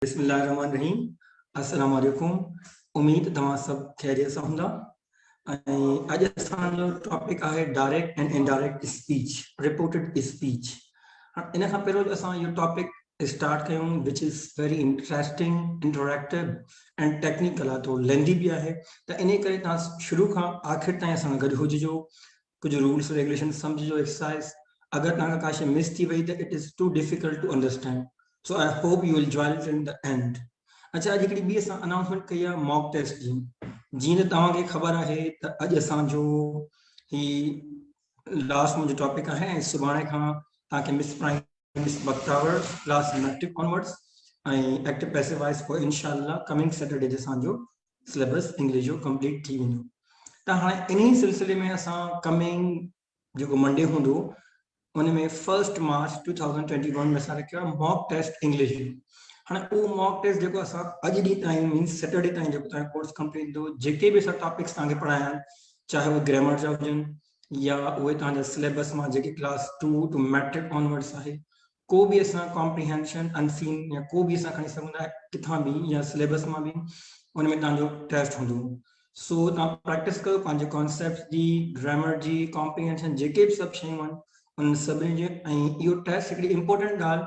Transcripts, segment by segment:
बिस्मिल्लाहिर्रहमानिर्रहीम। अस्सलाम वालेकुम। उम्मीद तव्हां सब खैरियत सां हूंदा। अॼु असांजो टॉपिक आहे direct and indirect speech, reported speech. इन खां पहिरियों असां इहो टॉपिक स्टार्ट कयूं which is very interesting, interactive and technical आहे, थोरो लेंदी बि आहे। त इन करे तव्हां शुरू खां आख़िर ताईं असां गॾु हुजिजो, कुझु रूल्स रेगुलेशन सम्झिजो, एक्सरसाइज। अगरि तव्हांखां का शइ मिस थी वई त it is too difficult to understand, so I hope you will join it in the end. अच्छा, अॼु हिकिड़ी ॿी असां अनाउंसमेंट कई आहे मॉक टेस्ट जी। जीअं त तव्हांखे ख़बर आहे त अॼु असांजो ही लास्ट मुंहिंजो टॉपिक आहे ऐं सुभाणे खां तव्हांखे Miss Bakhtawar class matric onwards ऐं एक्टिव पैसिव वॉइस पोइ इंशाल्लाह कमिंग सैटरडे ते असांजो सिलेबस इंग्लिश जो कंप्लीट थी वेंदो। त हाणे इन सिलसिले में असां कमिंग जेको मंडे हूंदो उनमें 1 मार्च 2021 में असां रखियो आहे मॉक टेस्ट इंग्लिश जो। हाणे उहो मॉक टेस्ट जेको असां अॼु ॾींहुं ताईं मीन्स सैटरडे ताईं जेको तव्हांजो कोर्स कंप्लीट थींदो, जेके बि असां टॉपिक्स तव्हांखे पढ़ाया आहिनि, चाहे उहे ग्रामर जा हुजनि या उहे तव्हांजा सिलेबस मां जेके क्लास 2 टू मैट्रिक ऑनवर्ड्स आहे, को बि असां कॉम्प्रीहेंशन अनसीन या को बि असां खणी सघंदा किथां बि या सिलेबस मां बि उनमें तव्हांजो टेस्ट हूंदो। सो तव्हां प्रैक्टिस कयो पंहिंजे कॉन्सेप्ट जी, ग्रामर जी, कॉम्प्रीहेंशन, जेके बि सभु शयूं आहिनि उन सभिनी जे। ऐं इहो टेस्ट हिकिड़ी इंपॉर्टेंट ॻाल्हि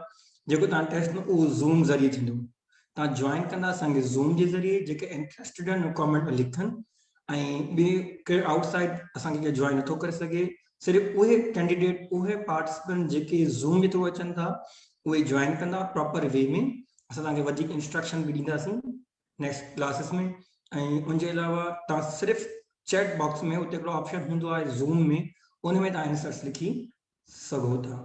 जेको तव्हां टेस्ट में उहो ज़ूम ज़रिए थींदो। तव्हां जॉइन कंदा असांखे ज़ूम जे ज़रिए, जेके इंट्रस्टेड आहिनि कॉमेंट में लिखनि, ऐं ॿिए केरु आउटसाइड असांखे केरु जॉइन नथो करे सघे। सिर्फ़ु उहे कैंडिडेट, उहे पार्टिसिपेंट जेके ज़ूम जे थ्रू अचनि था उहे जॉइन कंदा प्रॉपर वे में। असां तव्हांखे वधीक इंस्ट्रक्शन बि ॾींदासीं नेक्स्ट क्लासिस में। ऐं उनजे अलावा तव्हां सिर्फ़ु चैट बॉक्स में उते हिकिड़ो ऑप्शन हूंदो आहे ज़ूम में, उन में तव्हां आंसर्स लिखी सघो था।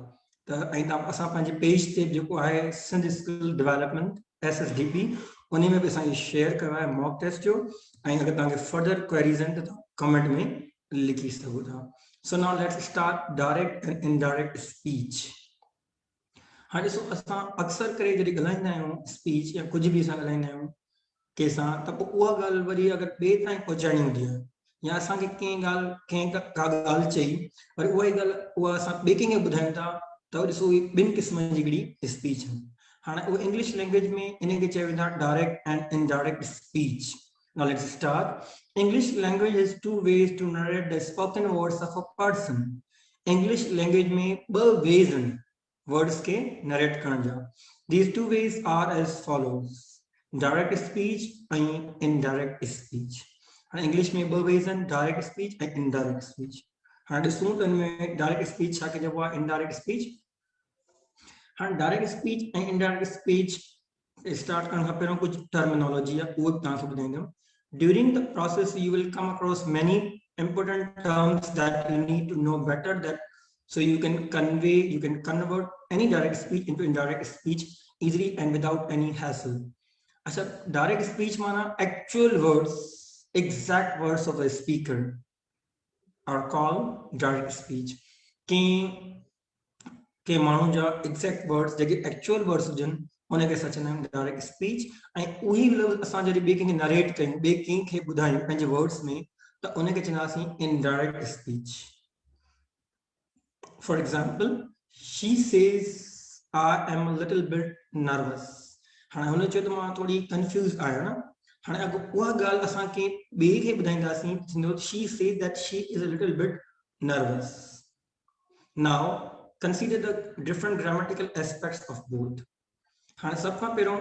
त ऐं तव्हां असां पंहिंजे पेज ते जेको आहे सिंध स्किल डेवलपमेंट SSDP, उन में बि असांखे शेयर कयो आहे मॉक टेस्ट जो। ऐं अगरि तव्हांखे फर्दर क्वेरीज़ आहिनि त तव्हां कमेंट में लिखी सघो था। So now let's start direct and indirect speech. हाणे ॾिसो, असां अक्सर करे जॾहिं ॻाल्हाईंदा आहियूं स्पीच या कुझु बि असां ॻाल्हाईंदा आहियूं कंहिंसां, त पोइ उहा ॻाल्हि वरी अगरि ॿिए ताईं पहुचाइणी हूंदी आहे या असांखे कंहिं का ॻाल्हि चई पर उहा ई ॻाल्हि उहा असां ॿिए कंहिंखे ॿुधायूं था, त ॾिसो ॿिनि क़िस्मनि जी हिकिड़ी स्पीच आहे। हाणे उहा इंग्लिश लैंग्वेज में इनखे चयो वेंदो आहे direct and indirect speech. Now let's start. English language has two ways to narrate the spoken words of a person. English language में ॿ ways आहिनि वर्ड्स के नरेट करण जा। These two ways are as follows: direct speech and indirect speech. हाणे English में ॿ veg आहिनि, direct speech ऐं इनडायरेक्ट स्पीच। हाणे ॾिसूं त इनमें डायरेक्ट स्पीच छा चइबो आहे, इनडायरेक्ट स्पीच। हाणे डायरेक्ट स्पीच ऐं इनडायरेक्ट स्पीच स्टार्ट करण खां पहिरियों कुझु टर्मिनोलॉजी आहे उहो बि तव्हांखे ॿुधाईंदुमि। During the process you will come across many important terms that you need to know better, that so you can convert any direct speech into indirect speech easily and without any hassle. अच्छा, direct speech माना actual words, exact words of the speaker are called direct speech. के माण्हुनि जा exact words जेके actual words हुजनि उनखे असां चवंदा आहियूं डायरेक्ट स्पीच। ऐं उही लफ़्ज़ असां जॾहिं ॿिए कंहिंखे नरेट कयूं, ॿिए कंहिंखे ॿुधायूं पंहिंजे वर्ड्स में, त उनखे चवंदासीं indirect speech. For example, she says I am a little bit nervous. हाणे हुन चयो त मां थोरी कंफ्यूज़ आहियां न। हाणे अगरि उहा ॻाल्हि असां कंहिं ॿिए खे ॿुधाईंदासीं, थींदो she says that she is a little bit nervous. Now consider the different grammatical aspects of both. हाणे सब खां पहिरियों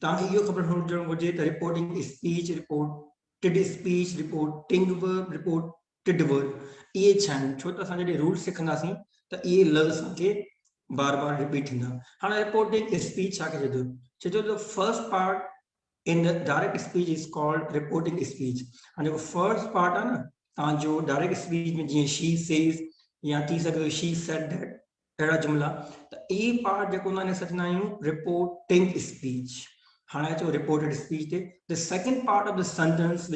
तव्हांखे इहो ख़बर हुजणु घुरिजे त reporting speech, reported speech, reporting verb, reported verb, इहे छा आहिनि। छो त असां जॾहिं रूल्स सिखंदासीं त इहे लफ़्ज़ असांखे बार बार रिपीट थींदा। हाणे रिपोर्टिंग स्पीच छा चए थो the first part in the direct speech is called reporting speech. हाणे जेको फर्स्ट पार्ट आहे न तव्हांजो डायरेक्ट स्पीच में, जीअं शी सेज या थी सघे शी सेड दैट, अहिड़ा जुमला, त इहे पार्ट जेको हुन सचंदा आहियूं रिपोर्टिंग स्पीच। हाणे अचो रिपोर्टेड स्पीच ते। The second part of the sentence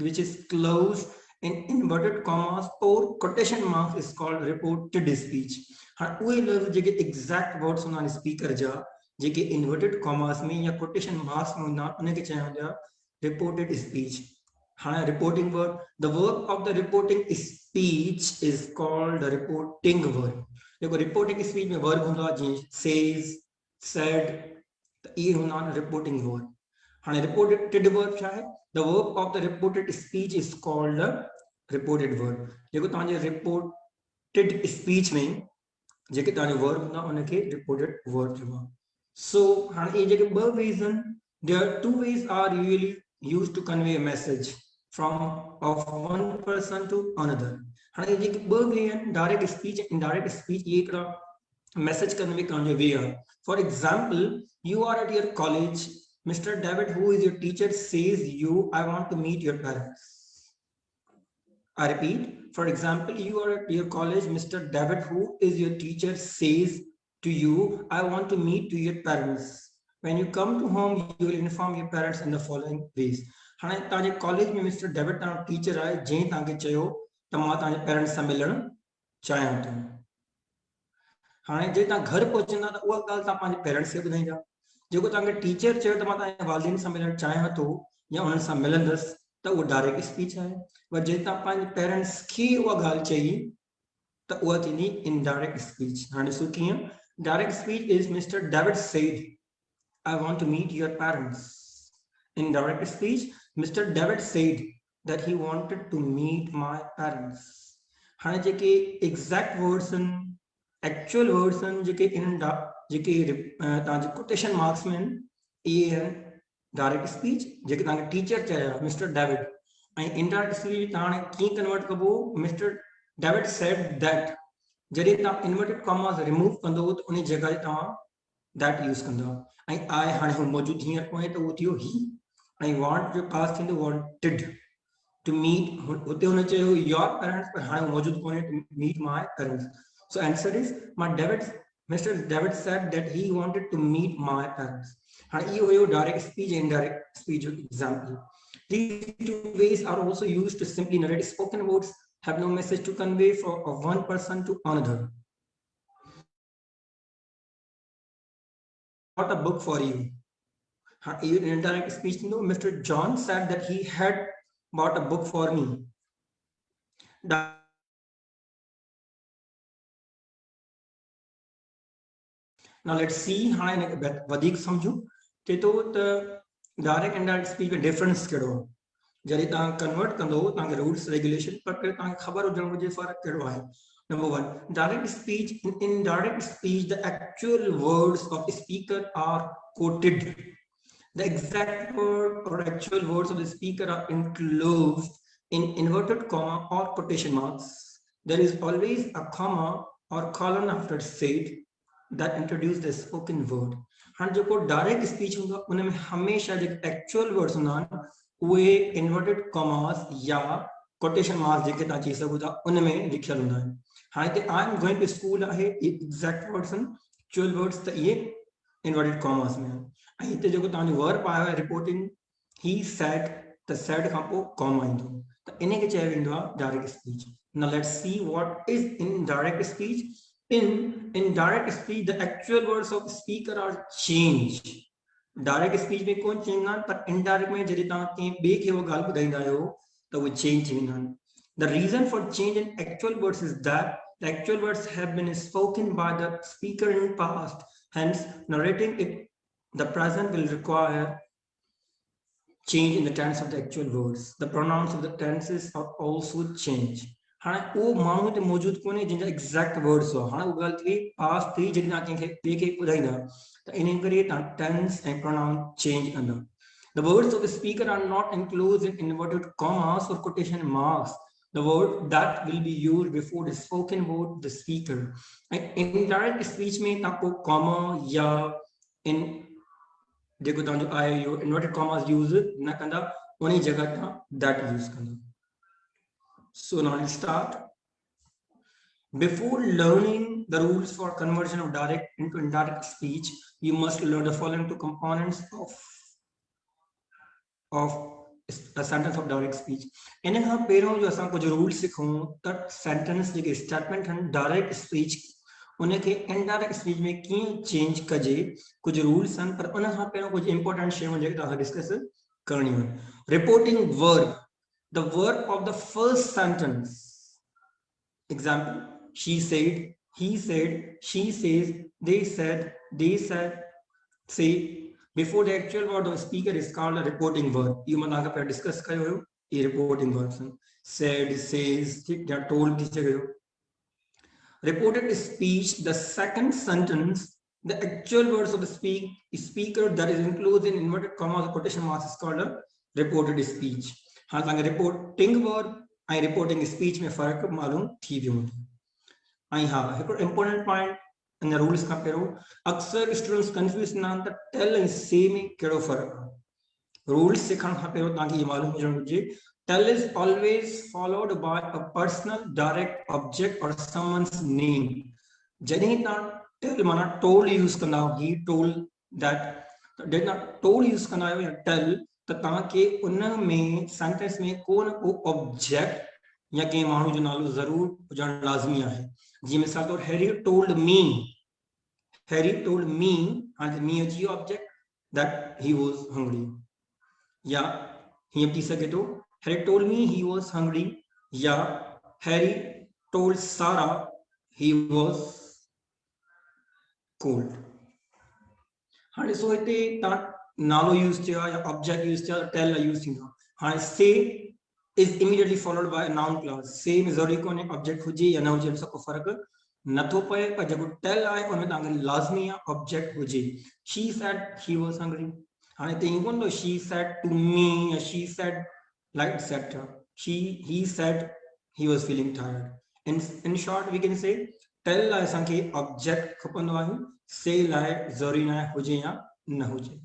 which is closed in inverted commas or quotation marks is called reported speech. हाणे उहे लफ़्ज़ जेके एग्जैक्ट वर्ड्स हूंदा आहिनि स्पीकर जा, जेके इन्वर्टेड कॉमास में या कोटेशन मार्क्स में हूंदा आहिनि, उनखे चया वेंदा रिपोर्टेड स्पीच। हाणे reporting verb, the verb of the reporting speech is called the reporting verb. जेको रिपोर्टिंग स्पीच में वर्ब हूंदो आहे, जीअं सेज, सेड, त ये हूंदा रिपोर्टिंग वर्ब। हाणे रिपोर्टेड वर्ब छा आहे? The verb of the reported speech is called reported verb. जेको तव्हांजे रिपोर्टेड स्पीच में जेके तव्हांजो वर्ब हूंदा उनखे रिपोर्टेड वर्ब चइबो आहे। सो हाणे ये जेके ॿ वेज़ आहिनि, there are two ways are usually used to convey a message from of one person to another. हाणे जेके ॿ वे आहिनि, डायरेक्ट स्पीच ऐं इनडायरेक्ट स्पीच, ये हिकिड़ा मैसेज कन्वे करण जो वे आहे। For example, you are at your college, Mr. David, who is your teacher, says you, I want to meet your parents. I repeat, for example, you are at your college, Mr. David, who is your teacher, says to you, I want to meet to your parents. When you come to home, you will inform your parents in the following ways. हाणे तव्हांजे college में mister David तव्हांजो teacher आहे, जंहिं तव्हांखे चयो त मां तव्हांजे पेरेंट्स सां मिलणु चाहियां थो। हाणे जे तव्हां घर पहुचंदा त उहा ॻाल्हि तव्हां पंहिंजे पेरेंट्स खे ॿुधाईंदा। जेको तव्हांखे टीचर चयो त मां तव्हांजे वालिदिन सां मिलणु चाहियां थो या उन्हनि सां मिलंदुसि, त उहो डायरेक्ट स्पीच आहे। पर जे तव्हां पंहिंजे पेरेंट्स खे उहा ॻाल्हि चई त उहा थींदी इनडायरेक्ट स्पीच। हाणे ॾिसो कीअं। Direct speech is Mister David said, I want to meet your parents. In direct speech, Mr. David said that he wanted to meet my parents. हाणे जेके एग्जैक्ट वर्ड्स आहिनि, एक्चुअल वर्ड्स आहिनि, जेके जेके तव्हांजे quotation marks में आहिनि, इहे आहिनि direct speech, जेके तव्हांखे teacher चया मिस्टर डेविड। ऐं इनडायरेक्ट स्पीच तव्हां हाणे कीअं कन्वर्ट कबो? मिस्टर डेविड सेड दैट, जॾहिं तव्हां इन्वर्टेड कॉमास रिमूव कंदो त उन जॻह ते तव्हां दैट यूज़ कंदो। ऐं आए हाणे हू मौजूदु हींअर कोन्हे त उहो थियो ही। ऐं वांट जो पास थींदो वांटेड टू मीट, हुते हुन चयो योर पेरेंट्स, पर हाणे मौजूदु कोन्हे to meet my parents. So answer is Mister David said that he wanted to meet my parents. हाणे इहो हुयो डायरेक्ट स्पीच ऐं इनडायरेक्ट स्पीच जो example. These two ways are also used to simply narrate. Spoken words have no message to convey from one person to another. Bought a book for you. In indirect speech, no, Mr. John said that he had bought a book for me. Now let's see how I vadik samjhu ke to the direct and indirect speech में difference कहिड़ो आहे। जॾहिं तव्हां convert कंदो तव्हांखे rules regulation पर तव्हांखे ख़बर हुजणु घुरिजे फ़र्क़ु कहिड़ो आहे। Number one, direct speech. In direct speech, the actual words of the speaker are quoted. The exact word or actual words of the speaker are enclosed in inverted comma or quotation marks. There is always a comma or colon after said that introduce the spoken word. हाँ जो को direct speech होगा उनमें हमेशा जो actual words होना उहे inverted commas या quotation marks जेके तव्हां चई सघो था उनमें लिखियल हूंदा आहिनि। हाणे हिते I am going to school आहे exact words आहिनि, actual words त इहे inverted commas में आहिनि। ऐं हिते जेको तव्हांजो वर्ब आयो आहे रिपोर्टिंग, ही सेड, त सेड खां पोइ कॉमा ईंदो, त इन खे चयो वेंदो आहे direct speech. Now let's see what is in direct speech. in direct speech the actual words of speaker are changed. Direct speech में कोन चेंज ना, पर इनडायरेक्ट में जॾहिं तव्हां कंहिं ॿिए खे उहो ॻाल्हि ॿुधाईंदा आहियो त उहे चेंज थी वेंदा आहिनि। The reason for change in actual words is that the actual words have been spoken by the speaker in past, hence narrating it the present will require change in the tense of the actual words. The pronouns of the tenses are also changed. हाणे उहो माण्हू ते मौजूदु कोन्हे जंहिंजा exact words हुआ। हाणे उहा ॻाल्हि थी पास थी जॾहिं तव्हां कंहिंखे ॿिए खे ॿुधाईंदा त इन करे तव्हां टेंस ऐं प्रोनाउन चेंज कंदा। The words of the speaker are not enclosed in inverted commas or quotation marks. The word that will be used before the spoken word the speaker. And in direct speech में तव्हां को comma या in जेको तव्हांजो आहे इहो inverted commas use न कंदा, उन जगह तव्हां दैट यूज़ कंदा। So now let's start. Before learning the rules for conversion of direct into indirect speech, you must learn the following two components of a sentence of direct speech. इन खां पहिरियों जो असां कुझु रूल्स सिखूं त sentence जेके statement आहिनि direct speech उनखे indirect speech में कीअं चेंज कजे, कुछ रूल्स आहिनि, पर उन खां पहिरियों कुछ इंपॉर्टेंट शयूं जेके तव्हां डिस्कस करणियूं आहिनि। Reporting verb, the verb of the first sentence. Example, she said, he said, she says, they said, say, Before the actual word of speaker is called a reporting verb. You man आगे पर discuss करो हो ये reporting verbs हैं. Said, says, या told किसे करो. Reported speech, the second sentence, the actual words of the speaker that is included in inverted commas or quotation marks is called a reported speech. हाँ तंग reporting verb ऐं reporting speech में फर्क मालूम थी भी हूंदो. ऐं हाँ हिकिड़ो important point इन rules खां पहिरियों अक्सर students confuse ना त tell ऐं say में कहिड़ो फर्क आहे. Rules सिखण खां पहिरियों तव्हांखे इहो मालूम हुजणु घुरिजे tell is always followed by a personal direct object or someone's name. जॾहिं तव्हां tell माना told use कंदा आहियो, he told that, जॾहिं तव्हां told use कंदा आहियो या tell त तव्हांखे उन में सेंटेंस में को न को ऑब्जेक्ट या कंहिं माण्हू जो नालो ज़रूर हुजणु लाज़मी आहे. जीअं मिसाल तौर Harry told me, Harry told me, हाणे me अची वियो object that he was hungry. या हीअं थी सघे थो Harry told me he was hungry, या Harry told Sarah he was cold. हाँ ॾिसो हिते तव्हां नालो यूज़ कयो या ऑब्जेक्ट यूज़ कयो टेल यूज़ थींदो. हाँ से is immediately followed by a noun clause. से में ज़रूरी कोन्हे ऑब्जेक्ट हुजे या न हुजे हिन सां को फ़र्क़ु नथो पए पर जेको टेल आहे उन में तव्हांखे लाज़मी आहे ऑब्जेक्ट हुजे. She said he was hungry. हाँ हिते ईअं कोन थो she said to me या she said like etc. He said he was feeling tired. In short we can say tell लाइ असांखे ऑब्जेक्ट खपंदो आहे, से लाइ ज़रूरी न आहे हुजे या न हुजे.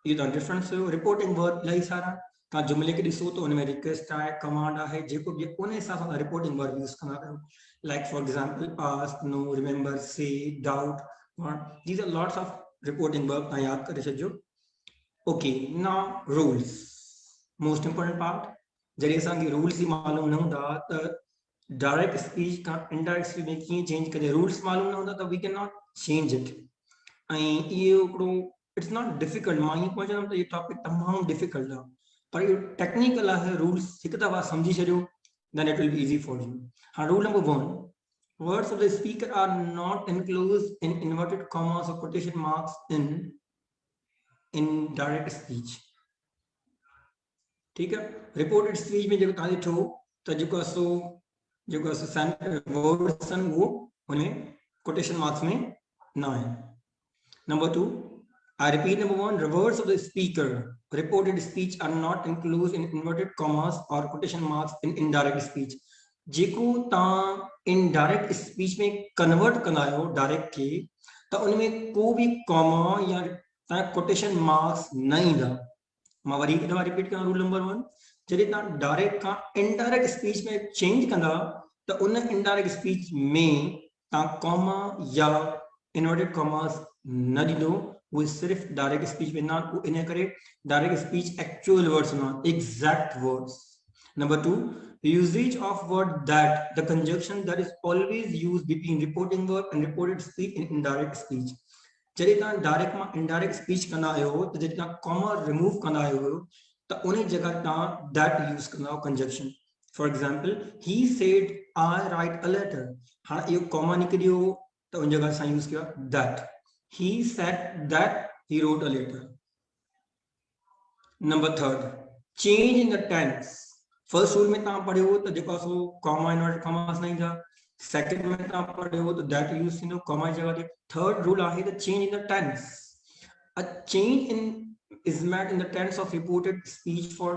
इहो तव्हां डिफरेंस हुयो. रिपोर्टिंग वर्ब इलाही सारा तव्हां जुमिले खे ॾिसो त उनमें रिक्वेस्ट आहे, कमांड आहे, जेको बि उन हिसाब सां रिपोर्टिंग वर्ब यूज़ कंदा आहियो. Like for example ask, know, remember, say, doubt, want. These are lots of reporting verb तव्हां यादि करे छॾिजो. Okay, now rules, most important part. जॾहिं असांखे रूल्स ई मालूम न हूंदा त डायरेक्ट स्पीच खां इनडायरेक्ट स्पीच में कीअं चेंज कजे. रूल्स मालूम न हूंदा त we can not change it. ऐं इहो हिकिड़ो इट्स नॉट डिफिकल्ट. मां ईअं कोन चवंदुमि त इहो टॉपिक तमामु डिफिकल्ट आहे, पर इहो टेक्निकल आहे. रूल्स हिकु दफ़ा सम्झी छॾियो then it will be easy for you. Rule number 1, words of the speaker are not enclosed in inverted commas or quotation marks in direct speech. ठीक है. रिपोर्टेड स्पीच में जेको तव्हां ॾिठो त जेको वर्ड्स आहिनि उहो हुनमें कोटेशन मार्क्स में न आहिनि. Number 2, I repeat, number 1, the words of the speaker, reported speech, are not included in inverted commas or quotation marks in indirect speech. जेको तव्हां इनडायरेक्ट स्पीच में कन्वर्ट कंदा आहियो डायरेक्ट खे त उनमें को बि कॉमा या तव्हां कोटेशन मार्क्स न ईंदा. मां वरी हिकु दफ़ा रिपीट कयां. रूल नंबर 1, जॾहिं तव्हां डायरेक्ट खां इनडायरेक्ट स्पीच में चेंज कंदा त उन इनडायरेक्ट स्पीच में तव्हां कॉमा या इनवर्टेड कॉमास न ॾींदो. वो सिर्फ डायरेक्ट स्पीच में ना, वो इन करे डायरेक्ट स्पीच एक्चुअल वर्ड्स ना, exact words. Number 2, usage of word that, the conjunction that is always used between reporting verb and reported speech in indirect speech. जॾहिं तव्हां डायरेक्ट मां इनडायरेक्ट स्पीच कंदा आहियो त जॾहिं तव्हां कॉमा रिमूव कंदा आहियो त उन जगह तव्हां that यूज कंदा आहियो conjunction. For example, he said I write a letter. हाणे इहो कॉमा निकिरी वियो त उन जगह असां यूज कयो that. He said that he wrote a letter. Number 3, change in the tense. First rule में तव्हां पढ़ियो त जेको आहे सो कॉमा इनवर्टेड कॉमास न ईंदा. सेकंड में तव्हां पढ़ियो त दैट यूज थींदो कॉमा जी जगह ते. थर्ड रूल आहे त change in the tense. A change in is made in the tense of reported speech for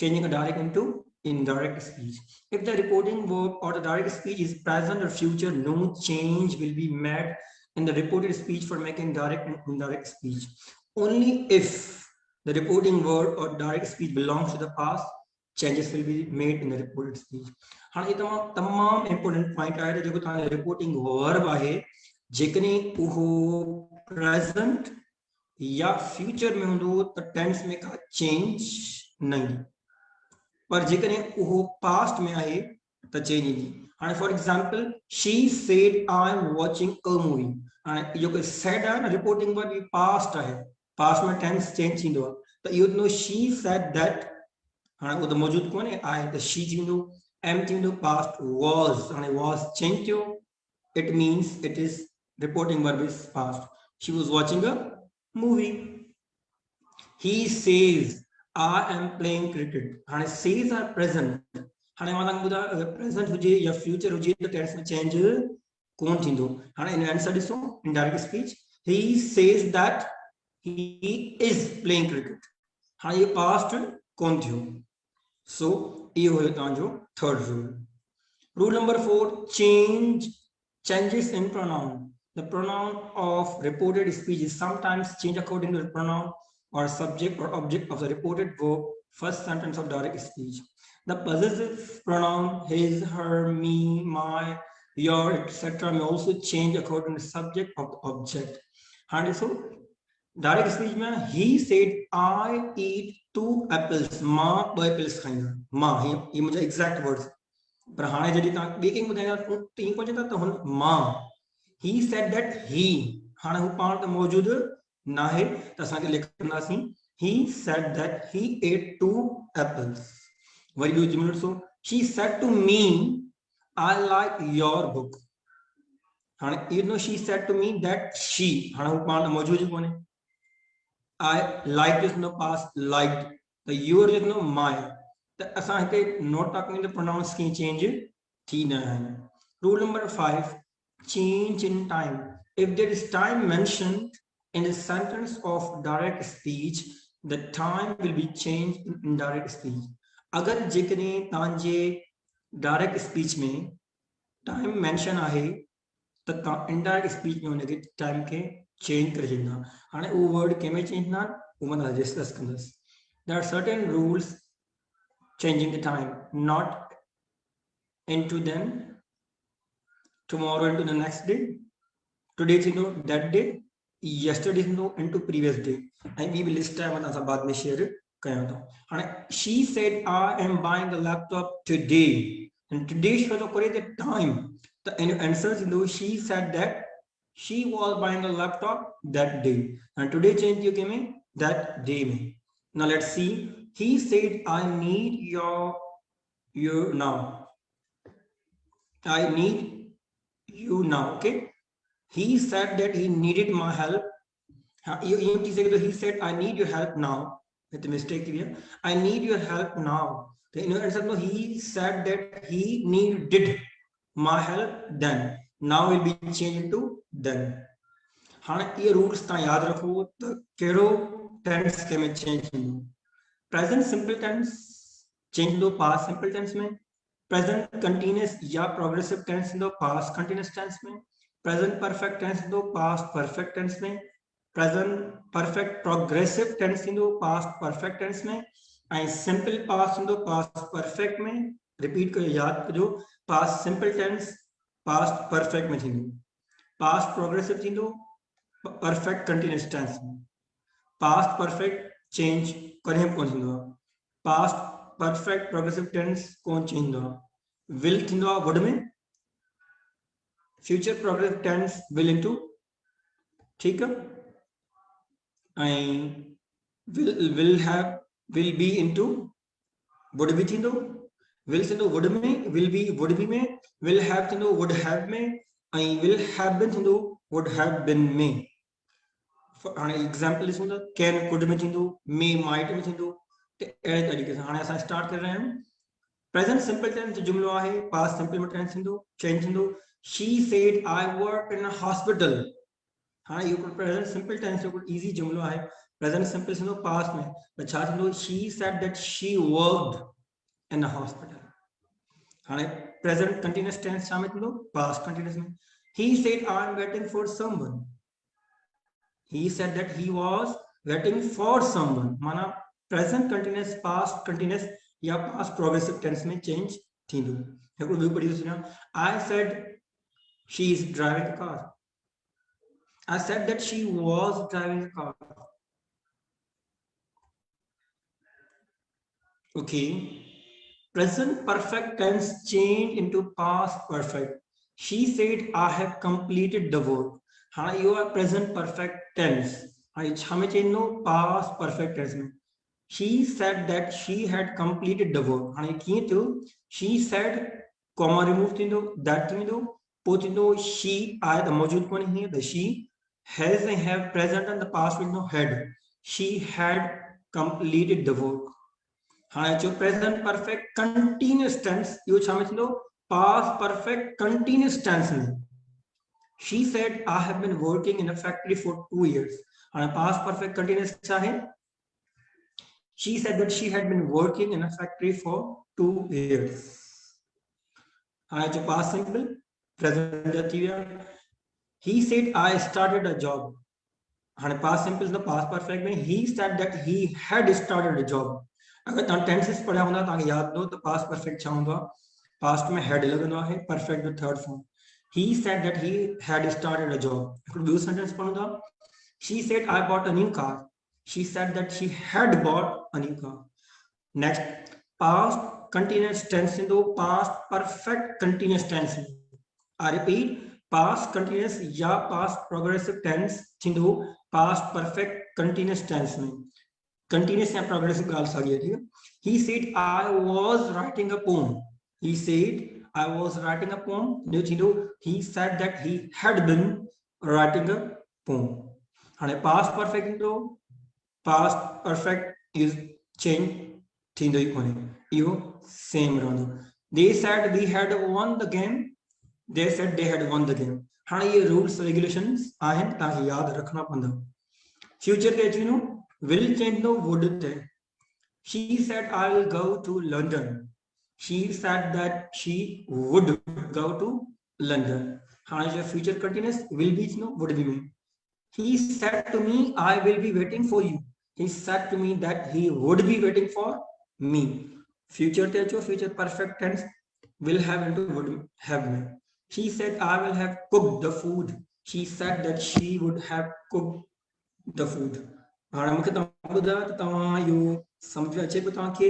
changing a direct into indirect speech. If the reporting verb or the direct speech is present or future, no change will be made in the reported speech for making direct and indirect speech. Only if the reporting word or direct speech belongs to the past, changes will be made in the reported speech. हाँ ये तमाम important point आया जो ताने reporting verb आहे जेकने उहो present या future में हूंदो त tense में का change नहीं, पर जेकने उहो past में आहे त change ईंदी. हाँ for example, she said I'm watching a movie. हाँ यो कोई said आहे न reporting verb भी past आहे, past में tense change थींदो त इहो नो she said that. हाँ वो तो मौजूद कोने आहे त she थींदो, am थींदो, past was. हाँ was change थियो, it means it is reporting verb is past. She was watching a movie. he says I am playing cricket. हाणे says are present. हाणे मां तव्हांखे ॿुधायो अगरि present हुजे या future हुजे त tense में change कोन थींदो. हाणे इन आंसर ॾिसो indirect speech. He says that he is playing cricket. हाणे ये past कोन थियो. So इहो हुयो तव्हांजो third rule. Rule number 4, changes in pronoun. The pronoun of reported speech is sometimes changed according to the pronoun or subject or object of the reported verb, first sentence of direct speech. The possessive pronoun his, her, me, my, your, etc. may also change according to the subject of the object. And so direct speech में he said I eat 2 apples. मां 2 apples खाईंदा. मां ये मुझे exact words. पर हाणे जॾहिं तव्हां ॿिए कंहिंखे ॿुधाईंदा त ईअं कोन चवंदा त हुन मां he said that he हाणे हू पाण त मौजूदु न आहे त असांखे लिखंदासीं he said that he ate 2 apples. Worry ॿियो जुमिलो ॾिसो she said to me I like your book. हाणे you know she said to me that she हाणे हू पाण त मौजूदु कोन्हे. I liked is no past liked. The your is no my. The असांखे note था कयूं त प्रोनाउंस कीअं चेंज थींदा आहिनि. Rule number 5, change in time. If there is time mentioned in the sentence of direct speech, the time will be changed in indirect speech. अगर जेकॾहिं तव्हांजे डायरेक्ट स्पीच में टाइम मेंशन आहे त तव्हां इनडायरेक्ट स्पीच में हुनखे टाइम खे चेंज करे छॾींदा. हाणे उहो वर्ड कंहिंमें चेंज थींदा उहो मां डिस्कस कंदुसि. There are certain rules changing the time, not into then, tomorrow into the next day, today into that day, yesterday into previous day, and we will list time on बाद में share कयां थो. हाणे she said I am buying a laptop today, and today shows the correct time. The answers she said that she was buying a laptop that day, and today change you give me that day में. Now let's see. He said I need you now. I need you now. Okay. He said that he needed my help. He said I need your help now. That's a mistake here. I need your help now. He said that he needed my help then. Now will be changed into then. हाणे ये rules तव्हां यादि रखो त कहिड़ो tense कंहिंमें change थींदो. Present simple tense change थींदो पास्ट सिंपल टेंस में. प्रेजेंट कंटीन्यूअस या प्रोग्रेसिव टेंस थींदो पास्ट कंटीन्यूअस टेंस में. प्रेजेंट परफेक्ट टेंस थींदो पास्ट परफेक्ट टेंस में. प्रेजेंट परफेक्ट प्रोग्रेसिव टेंस थींदो पास्ट परफेक्ट टेंस में. ऐं सिंपल पास्ट थींदो पास्ट परफेक्ट में. रिपीट कयो यादि कजो. Past simple tense past perfect में थींदो. पास्ट प्रोग्रेसिव थींदो परफेक्ट कंटीन्यूअस टेंस में. पास्ट परफेक्ट चेंज कॾहिं कोन थींदो आहे. पास्ट परफेक्ट प्रोग्रेसिव टेंस कोन चेंज थींदो आहे. विल थींदो आहे वुड में. Future progressive tense will into. ठीकु आहे. ऐं will be into would be थींदो. विल थींदो वुड में. विल बी वुड बी में. विल हैव थींदो वुड हैव में. ऐं विल हैव बीन थींदो वुड हैव बीन में. हाणे एग्जांपल ॾिसूं त कैन कुड में थींदो. मे माइट में थींदो. अहिड़े तरीक़े सां हाणे असां स्टार्ट करे रहिया आहियूं. प्रेजेंट सिंपल टेंस जो जुमिलो आहे पास्ट सिंपल में टेंस थींदो चेंज थींदो. She said I work in a hospital. हाणे इहो प्रेजेंट सिंपल टेंस जो इजी जुमिलो आहे. प्रेजेंट सिंपल थींदो पास्ट में त छा थींदो. She said that she worked in a hospital. हाणे प्रेजेंट कंटीन्यूअस टेंस छा में थींदो पास्ट कंटीन्यूअस में. He said I am waiting for someone. He said that he was waiting for someone. माना present continuous past continuous या past progressive tense में change थींदो. हिकिड़ो ॿियो पढ़ी ॾिसो. I said she is driving the car. I said that she was driving the car. Okay. Present perfect tense change into past perfect. She said I have completed the work. हाँ यो है present perfect tense. हाँ हमें change नो past perfect tense में. she said that she had completed the work. हाँ कीअं थियो. she said comma remove थींदो दैट थींदो पोइ थींदो she आहे त मौजूद कोन्हे हीअं त she has and have present and the past with no had. she had completed the work. हाँ जो present perfect continuous tense यो छा में थींदो past perfect continuous tense में. She said I have been working in a factory for 2 years. हाँ past perfect continuous छा है. She said that she had been working in a factory for 2 years. हाँ जो past simple present जाती है. He said I started a job. हाँ past simple the past perfect में he said that he had started a job. अगर तव्हां tenses पढ़िया हूंदा तव्हांखे यादि हो त पास्ट परफेक्ट छा हूंदो आहे. पास्ट में हैड लॻंदो आहे, परफेक्ट जो third form. He said that he had started a job. हिकिड़ो ॿियो सेंटेंस पढ़ूं था. She said I bought a new car. She said that she had bought a new car. Next past continuous tense ईंदो past perfect continuous tense. I repeat past continuous या past progressive tense थींदो past perfect continuous tense में. Continuous and progressive gal saagi hai. He said I was writing a poem. He said I was writing a poem. He said that he had been writing a poem. And past perfect do past perfect is change thindo ikone you same round. They said we had won the game. They said they had won the game. हाँ ये rules regulations आहिनि तव्हांखे यादि रखना पवंदा. Future के अची will change no would they. She said I will go to London. She said that she would go to London. हाँ जो future continuous will be no would be. He said to me I will be waiting for you. He said to me that he would be waiting for me. Future te jo future perfect tense will have into would have me. She said I will have cooked the food. She said that she would have cooked the food. हाँ मूंखे तव्हां ॿुधायो त तव्हां इहो सम्झ में अचे पियो तव्हांखे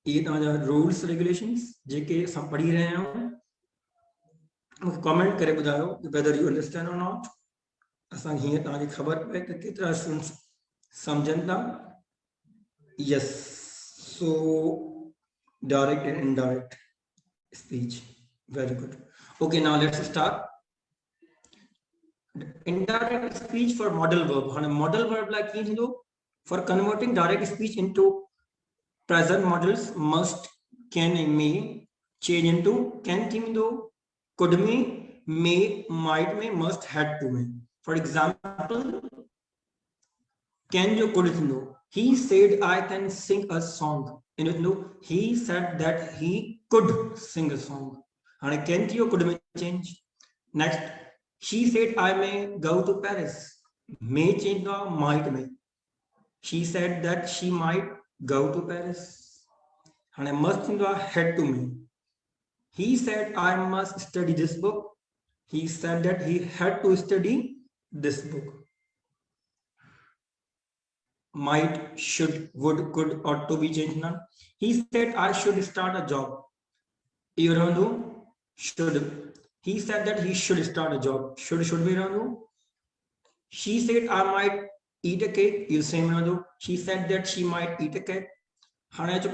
इहे तव्हांजा रूल्स रेगुलेशंस जेके असां पढ़ी रहिया आहियूं. मूंखे कमेंट करे ॿुधायो वेदर यू अंडरस्टैंड और नॉट. असांखे हीअं तव्हांखे ख़बर पए त केतिरा स्टूडेंट्स सम्झनि था. Yes so direct and indirect speech very good. Okay now let's start. Indirect speech for modal verb. हाँ modal verb like कीअं थींदो. For converting direct speech into present models must, can and may change into can थींदो, could may, might may, must, had to may. For example, can जो could थींदो. He said I can sing a song. इन थींदो he said that he could sing a song. हाँ can थियो could में change. Next she said I may go to Paris. May change the might may. She said that she might go to Paris. And I must had to me. He said I must study this book. He said that he had to study this book. Might, should, would, could, ought to be changed none. He said I should start a job. You should. He said that he should start a job. Should be around. She said I might eat a cake. You same another. She said that she might eat a cake.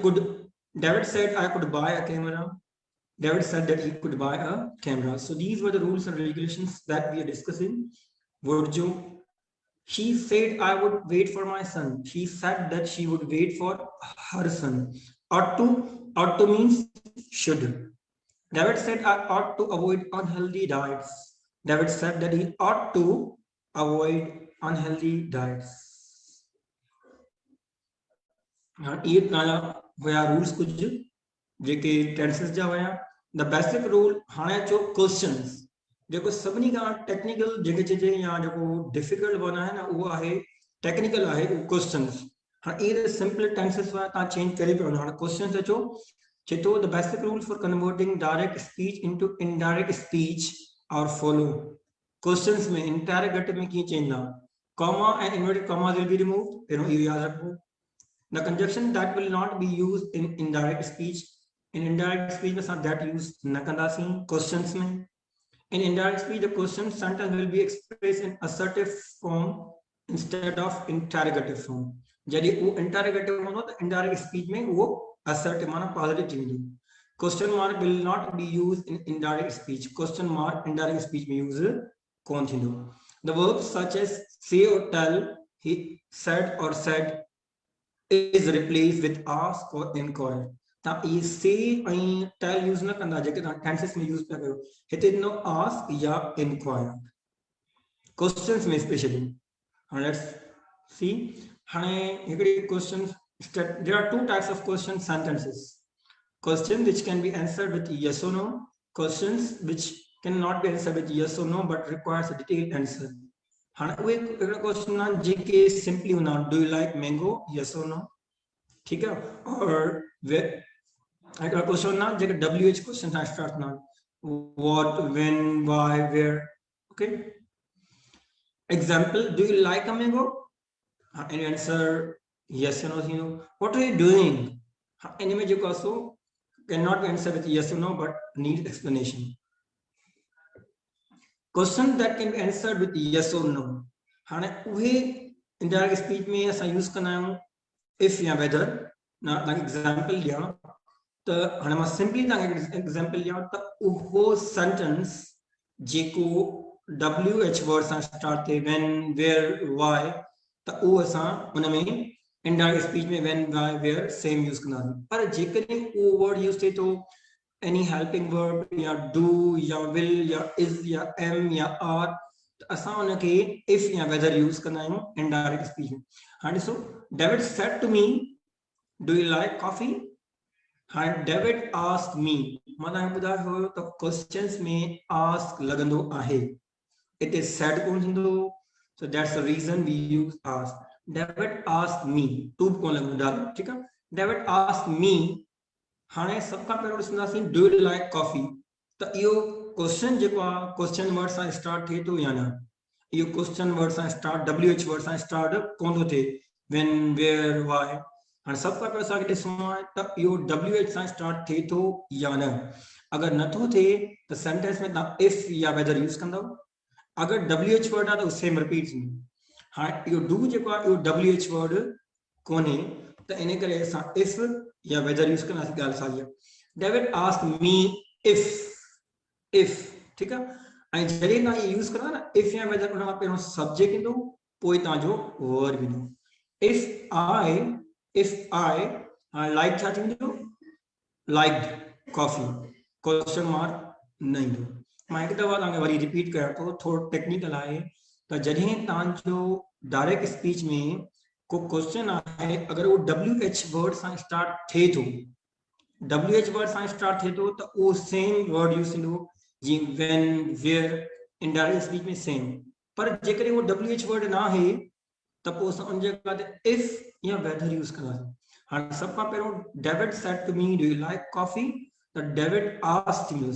Could. David said I could buy a camera. David said that he could buy a camera. So these were the rules and regulations that we are discussing. Would you? She said I would wait for my son. She said that she would wait for her son. Ought to means should. David said I ought to avoid unhealthy diets. David said that he ought to avoid unhealthy diets. ये हुआ rules कुछ जेके tenses जा हुआ. The basic rule हाणे जो questions जेको सभिनी खां technical जेके चइजे या जेको डिफिकल्ट वन आहे न उहो आहे टेक्निकल आहे क्वेश्चंस. हाणे ये सिंपल टेंसेस हुआ तव्हां चेंज करे पियो. हाणे क्वेश्चंस अचो चेतो the basic rules for converting direct speech into indirect speech are follow. Questions में इंटररोगेटिव में कीअं चेंज आहे. comma and inverted commas will be removed. You yaad rakho. The conjunction that will not be used in indirect speech. In indirect speech में that use न कंदासीं questions में. In indirect speech the question sentence will be expressed in assertive form instead of interrogative form. जॾहिं वो interrogative हूंदो त indirect speech में वो assertive माना positive थींदी. Question mark will not be used in indirect speech. Question mark indirect speech में use कोन थींदो. The verbs such as say or tell, he said or said, is replaced with ask or inquire. ता ये say ऐं tell use न कंदा जेके तव्हां tenses में use पिया कयो हिते नो ask या inquire questions में especially. Let's see. हाणे हिकिड़ी questions there are two types of question sentences. Questions which can be answered with yes or no, questions which cannot be answered with yes or no but requires a detailed answer. वे question ना जेके simply होना do you like mango yes और no, ठीक है, और question ना जेके WH क्वेश्चन था स्टार्ट ना what when why where. Okay, example do you like a mango and you answer yes और no. What are you doing any में जो कसो cannot be answered with yes or no but need explanation. Question that can be answered with yes or no हाने उहे indirect speech में असां use कंदा आहियूं if या whether. ना एग्जांपल लिया त हाने मां सिंपली तव्हांखे एग्जांपल लिया त उहो सेंटेंस जेको WH वर्ड सां स्टार्ट थे when where why त उहो असां उन में indirect speech में when why where same use कंदा आहियूं. पर जेकॾहिं उहो वर्ड यूज थे तो any helping verb या do या will या is या am या are असां उनके if या whether यूज कंदा आहियूं indirect speech में. हाणे ॾिसो David said to me do you like coffee. हाणे David asked me मां तव्हांखे ॿुधायो हुयो त questions में ask लॻंदो आहे, it is said कोन थींदो, so that's the reason we use ask. David asked me to कोन लॻंदो डायरेक्ट, ठीक आहे. David asked me हाणे सब का पहिरियों ॾिसंदासीं डू यू लाइक कॉफी त इहो क्वेश्चन जेको आहे क्वेश्चन वर्ड सां स्टार्ट थिए थो या न. इहो क्वेश्चन वर्ड सां स्टार्ट WH वर्ड सां स्टार्ट कोन थो थिए when where why. हाणे सब का पहिरियों असांखे ॾिसणो आहे त इहो WH सां स्टार्ट थिए थो या न. अगरि नथो थिए त सेंटेंस में तव्हां if या whether यूज कंदव. अगरि WH वर्ड आहे त उहो सेम रिपीट थींदो. हाणे इहो डू जेको आहे इहो WH वर्ड कोन्हे त इन करे असां if या whether यूज करना सी गाल साली. David asked me if ठीक है. ऐं जॾहिं तव्हां यूज कंदा ना if या whether उन खां पहिरियों सब्जेक्ट ईंदो पोइ तव्हांजो वर्ब ईंदो. if I like छा थींदो liked coffee क्वेश्चन मार्क न ईंदो. मां हिकु दफ़ा तव्हांखे वरी रिपीट कयां थो, थोरो टेक्निकल आहे त जॾहिं तव्हांजो डायरेक्ट स्पीच में को क्वेश्चन आहे अगर वो WH वर्ड सां स्टार्ट थे तो WH वर्ड सां स्टार्ट थे तो वो सेम वर्ड यूज थींदो जी when where इनडायरेक्ट स्पीच में सेम. पर जेकॾहिं वो WH वर्ड ना है त पोइ असां उन जगह ते if या whether यूज कंदासीं. हाणे सब खां पहिरियों David said to me do you like coffee त David asked me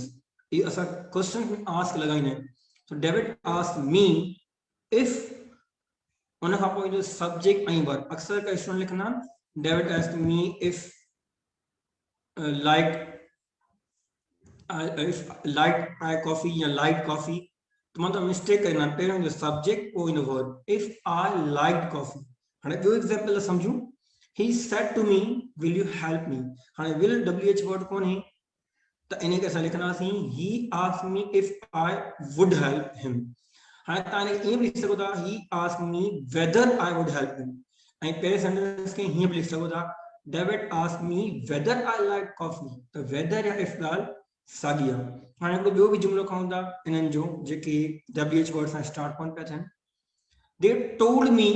ये असां क्वेश्चन में ask लगाईंदा आहियूं. so David asked me if उन खां पोइ जो सब्जेक्ट ऐं वर्ब अक्सर का स्टूडेंट लिखना David asked me if I coffee या liked coffee. तो मतलब मिस्टेक करना पहिरियों जो सब्जेक्ट पोइ इन verb if I liked coffee. हाणे ॿियो एग्जांपल समझूं. he said to me will you help me. हाणे will WH वर्ड कोन्हे त इन खे असां लिखंदासीं he asked me if I would help him. हाणे तव्हां इहे बि लिखी सघो था he asked me whether I would help him. ऐं पहिरें सेंटेंस खे हीअं बि लिखी सघो था David asked me whether I like coffee. त whether या if ॻाल्हि साॻी आहे. हाणे हिकिड़ो ॿियो बि जुमिलो खणूं था इन्हनि जो जेके WH वर्ड सां स्टार्ट कोन पिया थियनि. They told me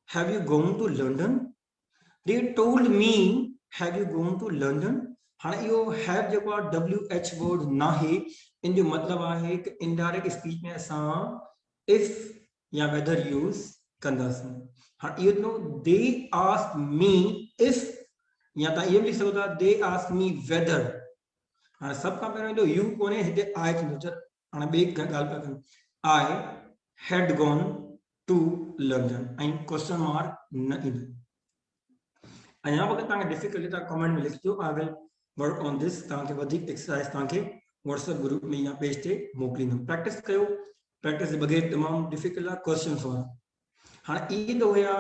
have you gone to London. They told me have you gone to London. हाणे इहो have जेको आहे WH वर्ड न आहे इन जो मतिलबु आहे कि इनडायरेक्ट स्पीच में असां if या whether यूज कंदासीं. हाणे इहो no they asked me if या तव्हां इहो बि लिखी सघो था they asked me whether. हाणे सब खां पहिरियों ईंदो यू कोन्हे हिते I थींदो. हाणे ॿी ॻाल्हि पिया कयूं I had gone to London ऐं क्वेश्चन मार्क न ईंदो. अञा वक़्तु तव्हांखे डिफिकल्टी तव्हां कमेंट में लिखिजो. I will work on this. तव्हांखे वधीक एक्सरसाइज तव्हांखे व्हाट्सएप ग्रुप में या पेज ते मोकिलींदुमि. प्रैक्टिस कयो. प्रैक्टिस जे बगैर तमामु डिफिकल्ट आहे क्वेश्चन वारा. हाणे ई त हुया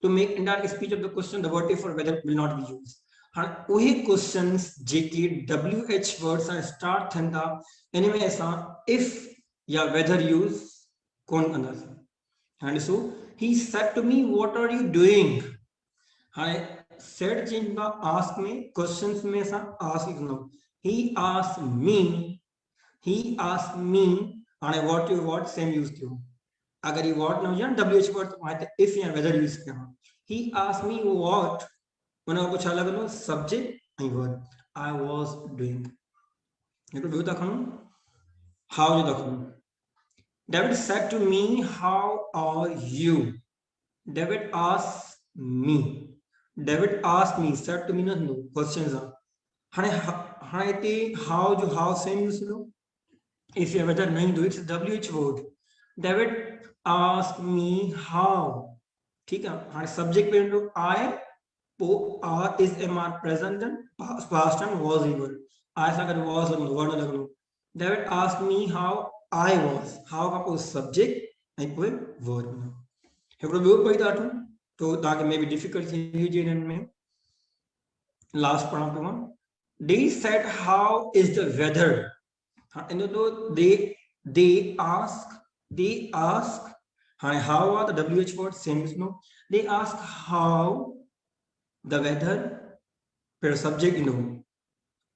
to make indirect speech of the question the word if or whether will not be used. हाणे उहे क्वेश्चंस जेके WH वर्ड सां स्टार्ट थियनि था इन में असां if या whether यूज कोन कंदासीं. हाणे ॾिसो He said to me, what are you doing? I said change the ask me questions में सा ask ignore. He asked me. He asked me. And what you what same use क्यों? अगर ये what ना हो जाए WH word तो वहाँ if या whether use क्या? He asked me what. उन्हें कुछ अलग लो subject and verb. I was doing. ये तो व्यू देखो. How you देखो. David said to me, how are you? David asked me. David asked me, said to me, no, questions are. How same use no? If you whether नहीं do it's WH word. David asked me how. ठीक है. हाँ subject पे लो I is MR present and past and was equal. I अगर was लगनो word लगनो. David asked me how I was. How का कोई subject and कोई verb ना. हिकिड़ो ॿियो पढ़ी था वठूं तो तव्हांखे मे बी डिफिकल्ट थी हुजे हिननि में. लास्ट पढ़ां पियो मां. They said how is the weather. इन तो they ask हाणे how are the WH word same is no. They ask how the weather per subject no.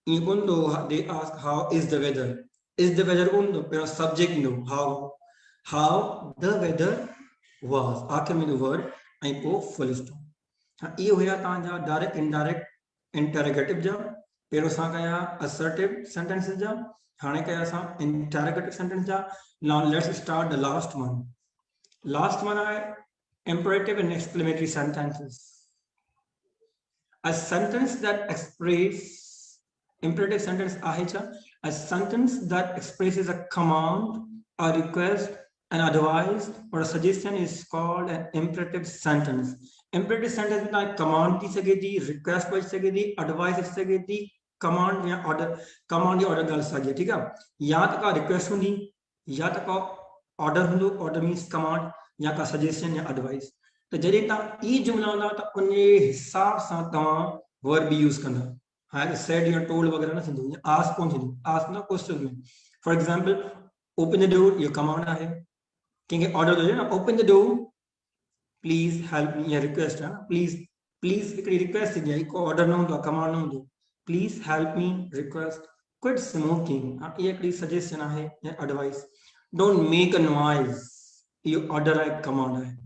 इन कोन दो they ask how is the weather. Is the weather कोन दो per subject no. How the weather was आखिर में the word ऐं पोइ full stop. हाँ ये हुआ तव्हांजा डायरेक्ट इनडायरेक्ट इंटरोगेटिव जा. पहिरियों असां कया असर्टिव सेंटेंसेस जा. हाणे कया असां इंटरोगेटिव सेंटेंस जा. Now let's start the last one आहे imperative and exclamatory sentences. A sentence that express imperative sentence आहे छा? A sentence that expresses a command, a request, an advice or a suggestion is called an imperative sentence. Imperative sentence में command थी सके थी, request पहुंच सके थी, advice थी सके थी, command या order ॻाल्हि साॻी. ठीक है. या त का request हूंदी या त का order हूंदो. order means command या का suggestion या advice. तो जॾहिं तव्हां ई जुमला हूंदा त उन हिसाब सां तव्हां verb यूज़ कंदा. हाँ said या told वगैरह ना थींदो. ask कोन थींदो. ask ना question में. For example, open the door ये command आहे. कंहिंखे order दो ना open the door, please help me या request है ना. please हिकिड़ी request थींदी आहे. को order न हूंदो, command न हूंदो. Please help me request quit smoking. हाँ ये हिकिड़ी suggestion आहे या advice. Don't make a noise ये order आहे, command आहे.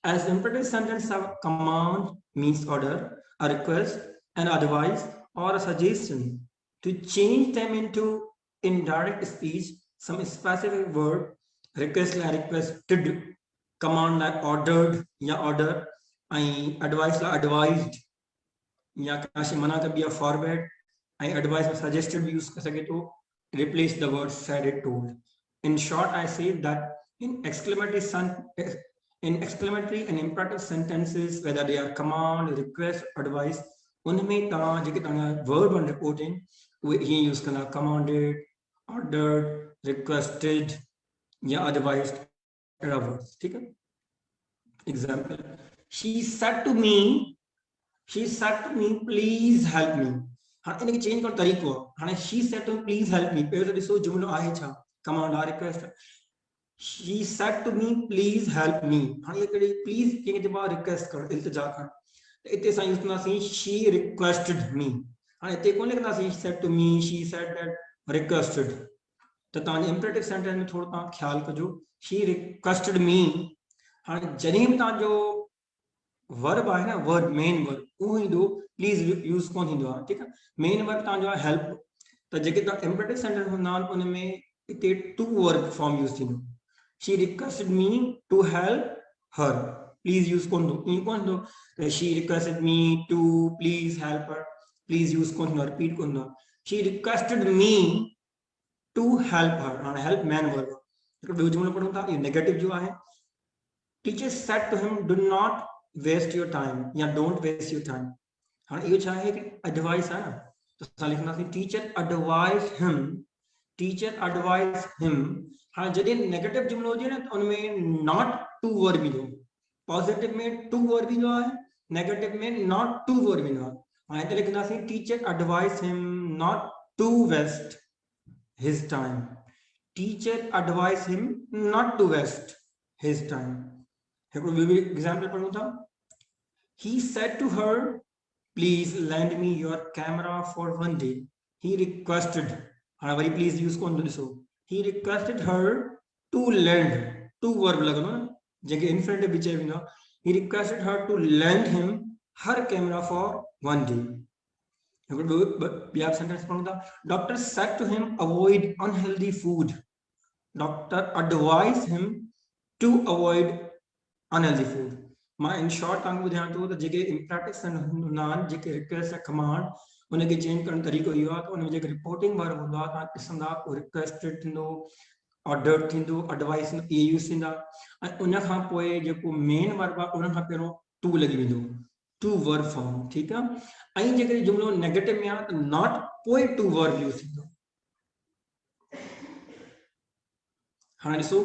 As imperative sentence have command means order, a request, an advice, or a suggestion. To change them into indirect speech, some specific word, request like requested, command like ordered, या order, and advice like advised, या काशी मना कर दिया forbid, and advice or suggested भी use कर सके तो replace the word said it told. In short, I say that in exclamatory and imperative sentences, whether they are command, request, advice, उनमें तव्हां जेके तव्हांजा verb and reporting उहे हीअं use कंदा. commanded, ordered, requested या advised अहिड़ा words. ठीक है. Example, she said to me, please help me. हाँ इनके चेंज करण तरीक़ो आहे. हाणे she said to me, please help me. पहिरियों त ॾिसो जुमलो आहे छा? command आहे, request. She said to me, please help me. हाँ ये कहिड़ी please कंहिंखे चइबो आहे request करणु, इल्तिजा करणु. त हिते असां यूज़ कंदासीं she requested me. हाणे हिते कोन लिखंदासीं she said to me, she said that requested. त तव्हांजे imperative sentence में थोरो तव्हां ख़्यालु कजो. she requested me. हाणे जॾहिं बि तव्हांजो वर्ब आहे न, वर्ब मेन वर्ब उहो ईंदो, प्लीज़ यूज़ कोन थींदो आहे. ठीकु आहे. मेन वर्ब तव्हांजो आहे हेल्प. त जेके तव्हां imperative sentence हूंदा आहिनि उन में हिते टू वर्ब फॉर्म यूज़ थींदो. She requested me to help her. Please use kondo. Kondo. She requested me to please help her. Please use kondo. Repeat kondo. She requested me to help her. And help man verb. Negative जो है. Teacher said to him, do not waste your time. या don't waste your time. हाँ ये चाहे कि advice है ना. तो साल लिखना थी teacher advised him. Teacher advised him. हाँ जब नेगेटिव जुमलो हुजे ना तो उनमें not to वर्ब ईंदो. पॉजिटिव में to वर्ब ईंदो आहे, नेगेटिव में not to वर्ब ईंदो आहे. हाँ हिते लिखंदासीं teacher advised him not to waste his time. Teacher advised him not to waste his time. Example पढ़ूं था. He said to her, please lend me your camera for one day. He requested, हाँ worry please use कौन ॾिसो. He requested her to lend, to verb लॻंदो न, जेके infinitive बि चयो वेंदो. He requested her to lend him her camera for one day. ॿिया sentence पढ़ूं था. Doctor said to him, avoid unhealthy food. Doctor advised him to avoid unhealthy food. मां in short तव्हांखे ॿुधायां थो त जेके इम्परेटिव्स हूंदा आहिनि, जेके रिक्वेस्ट ऐं कमांड, उनखे चेंज करण तरीक़ो इहो आहे त उनमें जेके रिपोर्टिंग वर्ब हूंदो आहे, तव्हां ॾिसंदा रिक्वेस्टेड थींदो, ऑर्डर थींदो, एडवाइस इहे यूज़ थींदा. ऐं उन खां पोइ जेको मेन वर्ब आहे उन खां पहिरियों टू लॻी वेंदो, टू वर्ब फॉर्म. ठीकु आहे. ऐं जेकॾहिं जुमिलो नेगेटिव में आहे त नॉट पोइ टू वर्ब यूज़ थींदो. हाणे ॾिसो,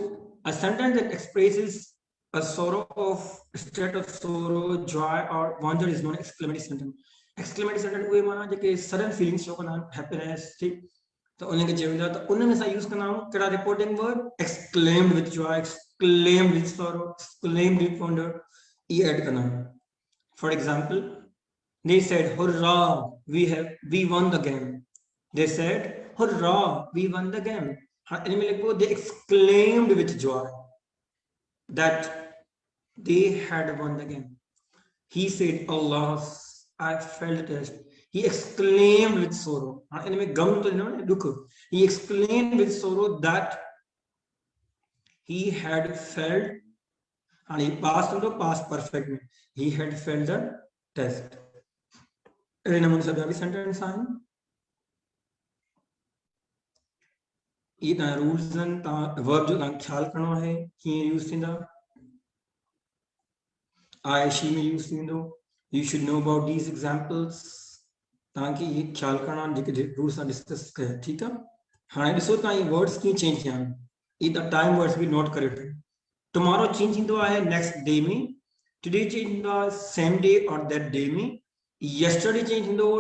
a sentence that expresses a sorrow of state of sorrow, joy or wonder is known as exclamatory sentence. Exclamatory sentence उहे माना जेके सडन फीलिंग्स शो कंदा आहिनि, हैप्पीनेस, ठीक, त उनखे चयो वेंदो आहे. त उन में असां यूज़ कंदा आहियूं कहिड़ा reporting verb, exclaimed with joy, exclaimed with sorrow, exclaimed with wonder, इहे ऐड कंदा आहियूं. For example, they said, hurrah, we won the game. They said, hurrah, we won the game. They exclaimed with joy that they had won the game. He said, alas, I felt the test. He exclaimed with sorrow. He exclaimed with sorrow that he had felt, and he passed into past perfect. He had felt the test. Sentence sign. ये ता rules and ता verb जो ता ख्याल करणो है कि use थींदा. आई शी में यूज थींदो. You should know about these examples. ताकि ये ख्याल करणा जेके रूल्स ता डिस्कस कया. ठीक है. हाणे ॾिसो ता ये वर्ड्स की चेंज थिया. ये ता टाइम वर्ड्स भी नोट करे वठो. टुमारो चेंज थींदो आहे नेक्स्ट डे में. टुडे चेंज थींदो आहे सेम डे और दैट डे में. यस्टरडे चेंज थींदो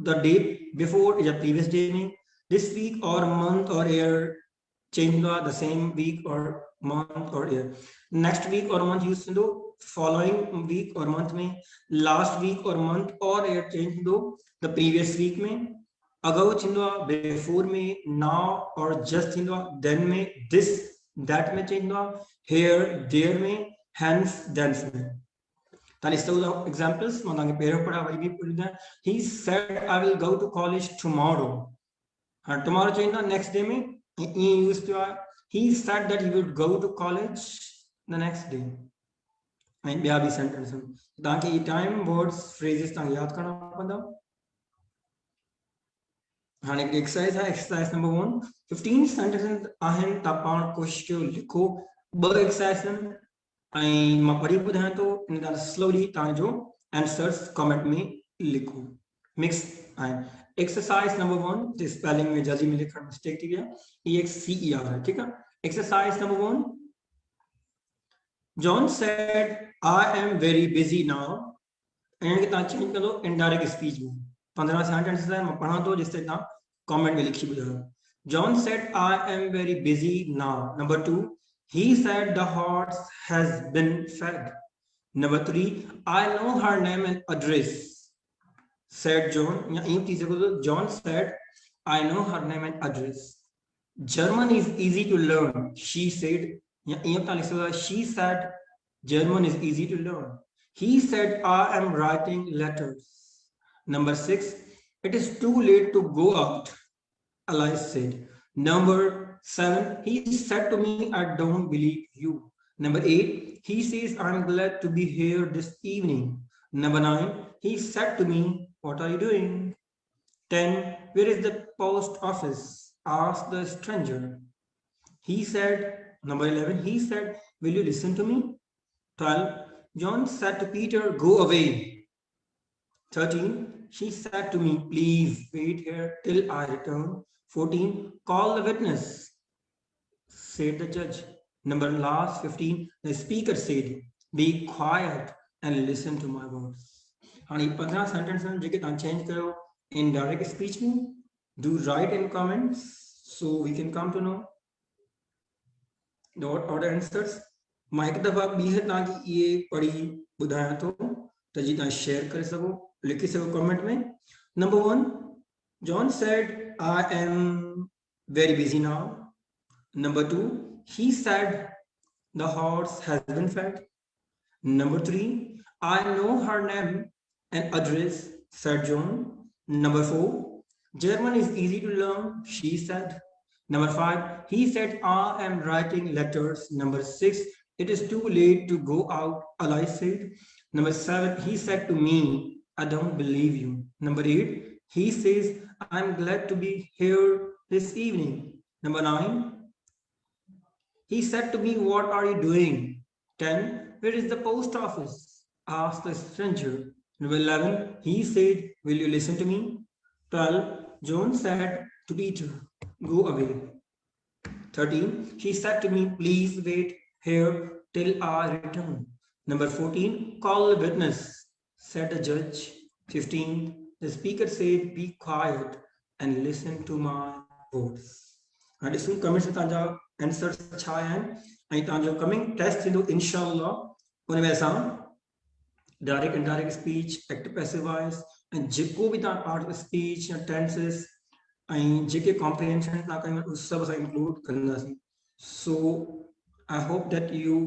द डे बिफोर या प्रीवियस डे में. This week or month or year change the same week or month or year. Next week or month use do following week or month में. Last week or month or year change do the previous week में. अगो चिंदो before में, now or just चिंदो then में, this that में चिंदो here there में, hence thence में. Then is the examples. माना कि पेरो पढ़ा वही भी पढ़ना. He said I will go to college tomorrow. And tomorrow change the next day में he used to he said that he would go to college the next day. And ॿिया भी sentence ताकि ये टाइम वर्ड्स फ्रेजेस ताकि याद करना पवंदा. हाणे एक्सरसाइज है. Exercise number 1. 15 सेंटेंसेस आहिनि. ता पाण कोशिश कयो लिखो. 2 एक्सरसाइज ऐं मां पढ़ी ॿुधायां थो. इन तां स्लोली तव्हांजो आंसर्स कमेंट में लिखो. मिक्स आहिनि. एक्सरसाइज नंबर 1 जो स्पेलिंग में जल्दी में लिखण मिस्टेक थी गया. EXCER है. ठीक है. Exercise number 1. John said I am very busy now. इनके ता चेंज कर दो इनडायरेक्ट स्पीच में. 15 सेंटेंसेस है. मैं पढ़ा दो जिससे ता कमेंट में लिखी ॿुधायो. John said I am very busy now. Number 2. He said the horse has been fed. Number 3. I know her name and address. Said John. John said, I know her name and address. German is easy to learn. She said, she said, German is easy to learn. He said, I am writing letters. Number 6, it is too late to go out. Alice said. Number 7, he said to me, I don't believe you. Number 8, he says, I'm glad to be here this evening. Number 9, he said to me, what are you doing? 10, where is the post office? Asked the stranger. He said, number 11, he said, will you listen to me? 12, John said to Peter, go away. 13, she said to me, please wait here till I return. 14, call the witness, said the judge. Number last 15, the speaker said, be quiet and listen to my words. And 15 sentences जेके तां change करो in direct speech में. Do write in comments so we can come to know the answers. मां एक दफ़ा ॿीहर तव्हांखे ये पढ़ी ॿुधायां थो त जी तव्हां शेयर करे सघो, लिखी सघो कमेंट में। Number 1, John said, I am very busy now. Number 2, he said, the horse has been fed. Number 3, I know her name and address, said John. Number 4, German is easy to learn, she said. Number 5, he said, I am writing letters. Number 6, it is too late to go out, Ali said. Number 7, he said to me, I don't believe you. Number 8, he says, I'm glad to be here this evening. Number 9, he said to me, what are you doing? 10, where is the post office? Asked the stranger. Number 11, he said, will you listen to me? 12, John said to Peter, go away. 13, she said to me, please wait here till I return. Number 14, call a witness, said the judge. 15, the speaker said, be quiet and listen to my words. हाणे ॾिसूं comments में तव्हांजा answers छा आहिनि ऐं तव्हांजो coming test थींदो इंशाअल्लाह। उन में असां direct indirect speech, active passive voice ऐं जेको बि तव्हां पार्ट ऑफ स्पीच या टेंसेस ऐं जेके कॉम्प्रिहेंशन तव्हां कयूं उहे सभु असां इंक्लूड कंदासीं। So I hope that you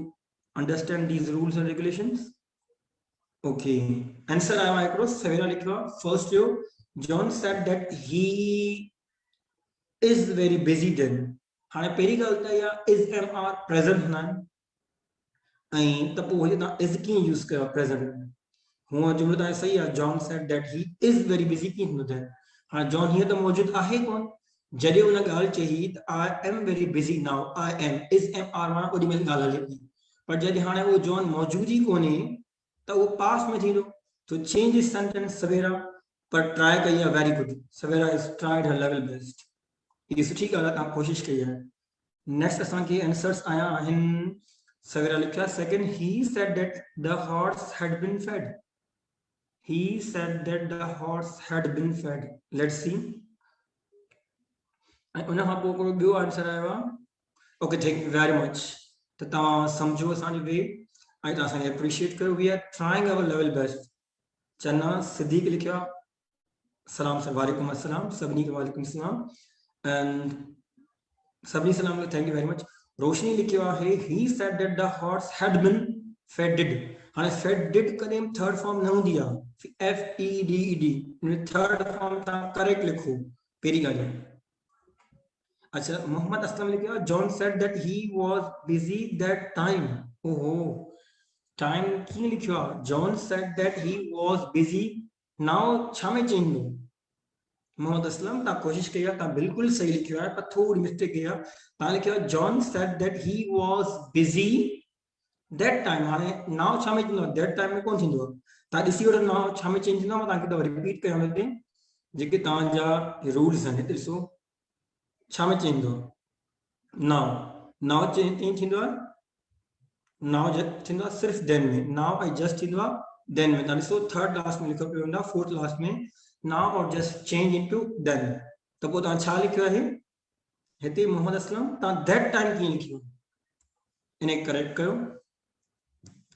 understand these rules and regulations. Okay, answer आयो आहे हिकिड़ो, सवेरा लिखियो आहे। फर्स्ट जो John said that he is very busy then। हाणे पहिरीं ॻाल्हि त इहा is am are present हूंदा आहिनि ऐं त पोइ वरी तव्हां is कीअं यूज़ कयो प्रेज़ेंट में। हूअं जुमिलो तव्हांजो सही आहे, John said that he is very busy कीअं थींदो थिए। हाणे जॉन हीअं त मौजूदु आहे कोन, जॾहिं हुन ॻाल्हि चई त I am very busy now, I am is am are मां ओॾी महिल ॻाल्हि हले थी, पर जॾहिं हाणे उहो जॉन मौजूदु ई कोन्हे त उहो पास्ट में थींदो। तो चेंज दिस सेंटेंस सवेरा, पर ट्राई कई आहे very good, Savera is tried her level best. ये सुठी ॻाल्हि आहे, तव्हां कोशिशि कई आहे। नेक्स्ट असांखे आंसर्स आया आहिनि, सवेरा लिखिया। Second, he said that the horse had been fed. He said that the horse had been fed. Let's see. ऐं उन खां पोइ हिकिड़ो ॿियो आंसर आयो आहे। Okay, thank you very much. त तव्हां सम्झो असांजी वे ऐं तव्हां असांखे एप्रिशिएट कयो। We are trying our level best. Channa Siddique लिखियो आहे, सलाम सर, वालेकुम अस्सलाम, सभिनी खे वालेकुम सलाम एंड सभी सलाम, thank you very much. Roshni लिखियो आहे, he said that the horse had been faded. हाणे फेडेड कॾहिं थर्ड फॉर्म न हूंदी आहे, F E D E D, third form तव्हां करेक्ट लिखो पहिरीं ॻाल्हि। अच्छा, मोहम्मद असलम लिखियो आहे, John said that he was busy that time. ओहो, टाइम कीअं लिखियो आहे? John said that he was busy, now छा में चेंज हो? मोहम्मद असलम तव्हां कोशिशि कई आहे, तव्हां बिल्कुलु सही लिखियो आहे, पर थोरी मिस्टेक कई आहे। तव्हां लिखियो आहे John said that he was busy that time. हाणे नाउ छा में थींदो आहे? दैट टाइम में कोन थींदो आहे। तव्हां ॾिसी वठो नाउ छा में चेंज थींदो आहे। मां तव्हांखे दफ़ा रिपीट कयां हिते जेके तव्हांजा रूल्स आहिनि। हिते ॾिसो छा में चेंज थींदो आहे। नाउ चेंज कीअं थींदो आहे? नाउ थींदो आहे सिर्फ़ु देन में, नाउ ऐं जस्ट थींदो आहे देन में। तव्हां ॾिसो थर्ड लास्ट में लिखियो पियो हूंदो आहे, फोर्थ लास्ट में now or just change into then। तो पोइ तव्हां छा लिखियो आहे हिते मोहम्मद असलम? तव्हां that time कीअं लिखियो, इन्हें करेक्ट कयो।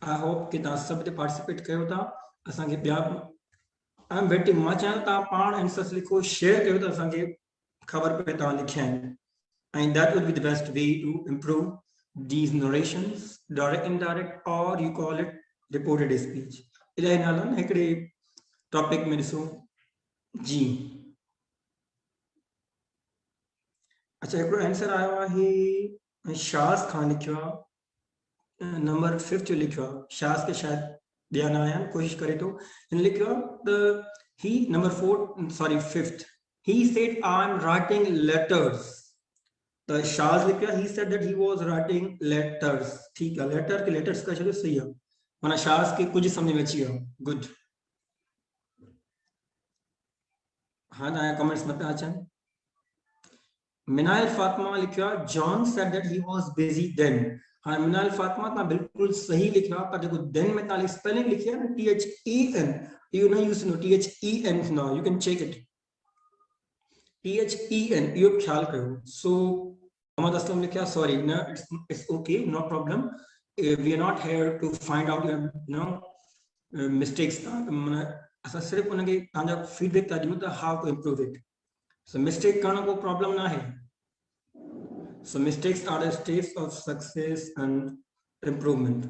आई होप कि तव्हां सभु पार्टिसिपेट कयो था। असांखे ॿिया आई एम वेटिंग। मां चाहियां तव्हां पाण आंसर्स लिखो, शेयर कयो त असांखे ख़बर पए तव्हां लिखिया आहिनि। ऐं that would be the best way to improve these narrations, direct, indirect, or you call it reported speech। इलाही नाला न हिकिड़े टॉपिक में ॾिसो जी। अच्छा, हिकिड़ो आंसर आयो आहे शाज़ खान लिखियो आहे, नंबर 5 जो लिखियो आहे। शाज़ के शायदि ॿिया न आया आहिनि, कोशिशि करे थो। हिन लिखियो आहे त ही number 4 sorry 5, he said I am writing letters। त शाज़ लिखियो आहे he said that he was writing letters। ठीकु आहे, लेटर के लेटर्स का छॾियो, सही आहे। माना शाज़ के कुझु सम्झ में अची वियो, गुड। हाँ, तव्हांजा कमेंट्स न पिया अचनि। मिनाइल फातिमा लिखियो आहे John said that he was busy then. हाँ, मिनाइल फातिमा तव्हां बिल्कुलु सही लिखियो आहे, पर जेको देन में तव्हां स्पेलिंग लिखी आहे न THEN, इहो न यूज़ थींदो, THEN थींदो, you can check it, THEN, इहो ख़्यालु कयो। सो मोहम्मद असलम लिखियो आहे, सॉरी न, it's okay, no problem. we are not here to find out your mistakes. असां सिर्फ़ उनखे तव्हांजा फीडबैक था ॾियूं त how to improve it. So mistake करण को problem ना है. So mistakes are the steps of success and improvement.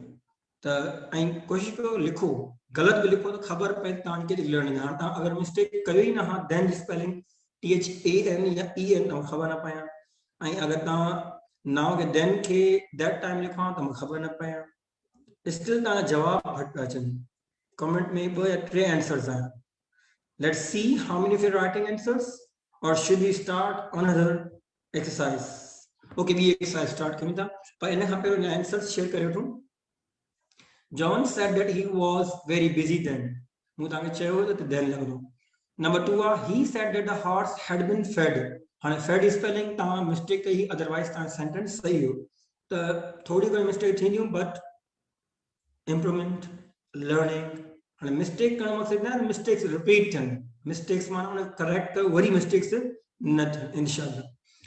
त ऐं कोशिशि कयो लिखो, ग़लति बि लिखो त ख़बर पए तव्हांखे लर्निंग. हाणे तव्हां अगरि मिस्टेक कयो ई न हा then spelling THAN या EN तव्हां ख़बर न पए. ऐं अगरि तव्हां now के then खे that time लिखो हा त मूंखे ख़बर न पए. Still तव्हांजा जवाब घटि पिया अचनि. Comment में 2 या 3 आंसर्स आहिनि. Let's see how many of you are writing answers, or should we start another exercise? Okay, we exercise start कयूं था. पर इन खां पहिरियों आंसर्स शेयर करे वठूं. John said that he was very busy then. मूं तव्हांखे चयो त then लॻंदो. Number 2 he said that the horse had been fed. हाणे fed spelling तव्हां मिस्टेक कई, otherwise तव्हां सेंटेंस सही हो. त थोड़ी घणी मिस्टेक थींदियूं, but improvement, learning. हाणे मिस्टेक करण मक़सद न मिस्टेक्स रिपीट थियनि. मिस्टेक्स माना उन करेक्ट कयो, वरी मिस्टेक्स न थियनि इंशाअल्लाह.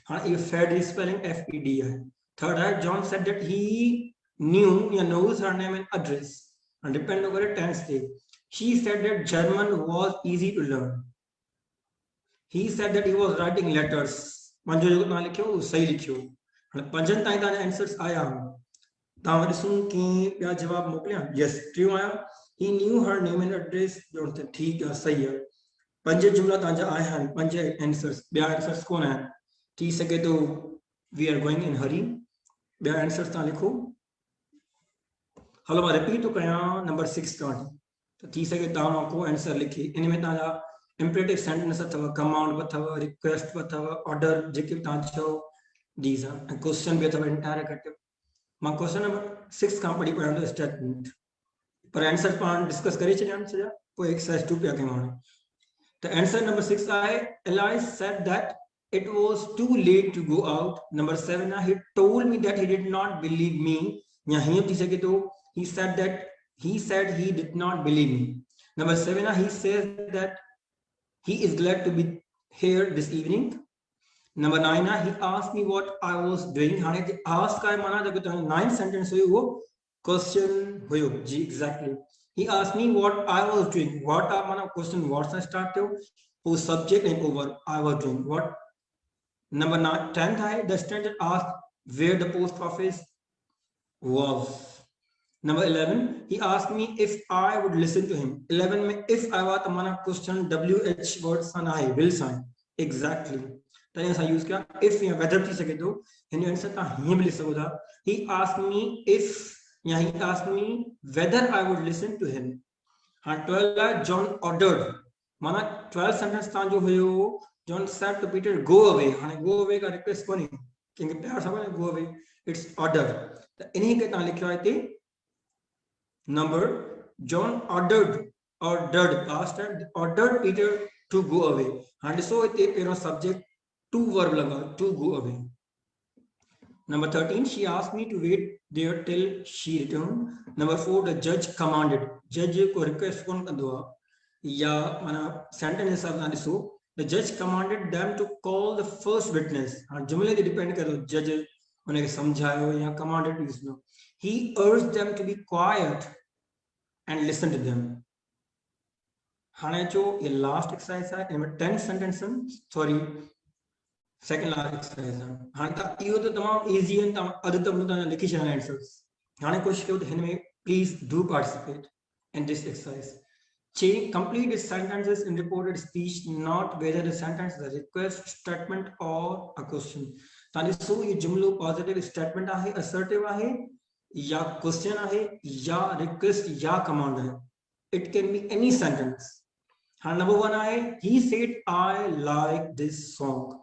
हाणे इहो fed spelling FED आहे. Third आहे John said that he knew या knows her name and address. And depend over tense day. She said that German was easy to learn. He said that he was writing letters. पंजो जेको तव्हां लिखियो सही लिखियो. हाणे पंजनि ताईं तव्हांजा आंसर्स आया. तव्हां ॾिसूं कीअं ॿिया जवाब मोकिलिया. यस, टियों आया. He knew her name and address. ठीक है, सही है. पंज जुमला तव्हांजा आया आहिनि, 5 आंसर्स. ॿिया आंसर्स कोन आहिनि. थी सके तो we are going in hurry. ॿिया आंसर्स तव्हां लिखो. हलो मां रिपीट थो कयां नंबर 6 खां वठी. त थी सके तव्हां को आंसर लिखी. इन में तव्हांजा इंपरेटिव सेंटेंस अथव, कमांड अथव, रिक्वेस्ट अथव, ऑर्डर जेके बि तव्हां चओ दीज़ आर. ऐं क्वेश्चन बि अथव इंटररोगेटिव. मां क्वेश्चन नंबर 6 खां पढ़ी पढ़ां थो स्टेटमेंट. पर आंसर पाण डिस्कस करे छॾिया सॼा. पोइ एक्सरसाइज 2 पिया कयूं. हाणे त आंसर नंबर 6 आहे Eli said that it was too late to go out. Number 7 he told me that he did not believe me. या हीअं थी सके तो he said he did not believe me. Number 7 he says that he is glad to be here this evening. Number 9 he asked me what I was doing. हाणे ask का माना जेको तव्हां 9th सेंटेंस हुयो वो क्वेश्चन हुयो जी. Exactly. he asked me what I was doing. what माना क्वेश्चन what सां स्टार्ट थियो, पोइ सब्जेक्ट ऐं पोइ verb I was doing what. Number 10th है the stranger asked where the post office was. Number 11 he asked me if I would listen to him. 11 में if आया त माना क्वेश्चन WH वर्ड सां न आहे, will सां. एग्जैक्टली. तॾहिं असां यूज़ कया if या whether थी सके तो. हिन जो आंसर तव्हां हीअं बि लिखी सघो था. he asked me if या he asked me whether I would listen to him. हाँ 12 है John ordered. माना 12 सेंटेंस तव्हां जो हुयो John said to Peter go away. हाणे go away का रिक्वेस्ट कोन्हे, कंहिंखे प्यार सां go away. It's order. त इन्ही खे तव्हां लिखियो आहे हिते number John ordered past ordered Peter to go away. हाणे ॾिसो हिते पहिरियों सब्जेक्ट to verb लॻा to go away. Number 13 she asked me to wait there till she returned. Number 4 the judge commanded. Judge को request कोन कंदो आहे या माना सेंटेंस हिसाब सां ॾिसो. The judge commanded them to call the first witness. हाणे जुमले ते डिपेंड करे थो जज उनखे समझायो या commanded यूज़ कयो. He urged them to be quiet and listen to them. हाणे जो ये लास्ट एक्सरसाइज आहे इनमें 10 sentence sorry second last exercise आहे. हाणे त इहो त तमामु इज़ी आहिनि. तव्हां अधु त तव्हां लिखी छॾिया आंसर्स. हाणे कोशिशि कयो त हिन में please do participate in this exercise. Complete the sentences in reported speech, not whether the sentence is a request, statement or a question. तव्हां ॾिसो ये जुमलो पॉजिटिव स्टेटमेंट आहे, असर्टिव आहे या क्वेश्चन आहे या रिक्वेस्ट या कमांड आहे. It can be any sentence. हाँ नंबर 1 आहे he said I like this song.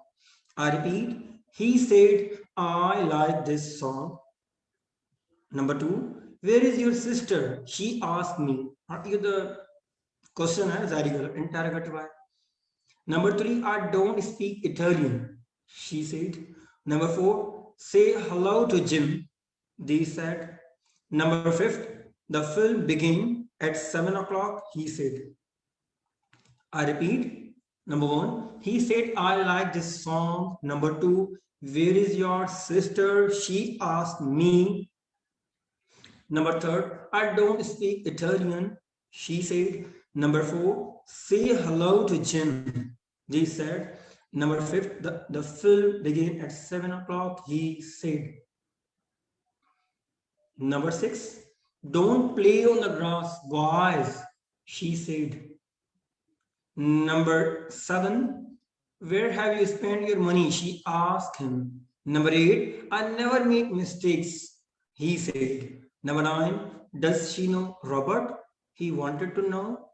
I repeat, he said I like this song. Number 2 where is your sister? She asked me. ये the question है जारी करो interrogative है. Number 3 I don't speak Italian. She said. Number 4 say hello to Jim. They said. Number 5 the film began at 7 o'clock. He said. I repeat. Number 1 he said I like this song. Number 2 where is your sister? She asked me. Number third, I don't speak Italian, she said. Number four, say hello to Jim, they said. Number fifth, the film began at 7 o'clock, he said. Number six, don't play on the grass, boys, she said. Number seven, where have you spent your money? She asked him. Number eight, I never make mistakes, he said. Number nine, does she know Robert? He wanted to know.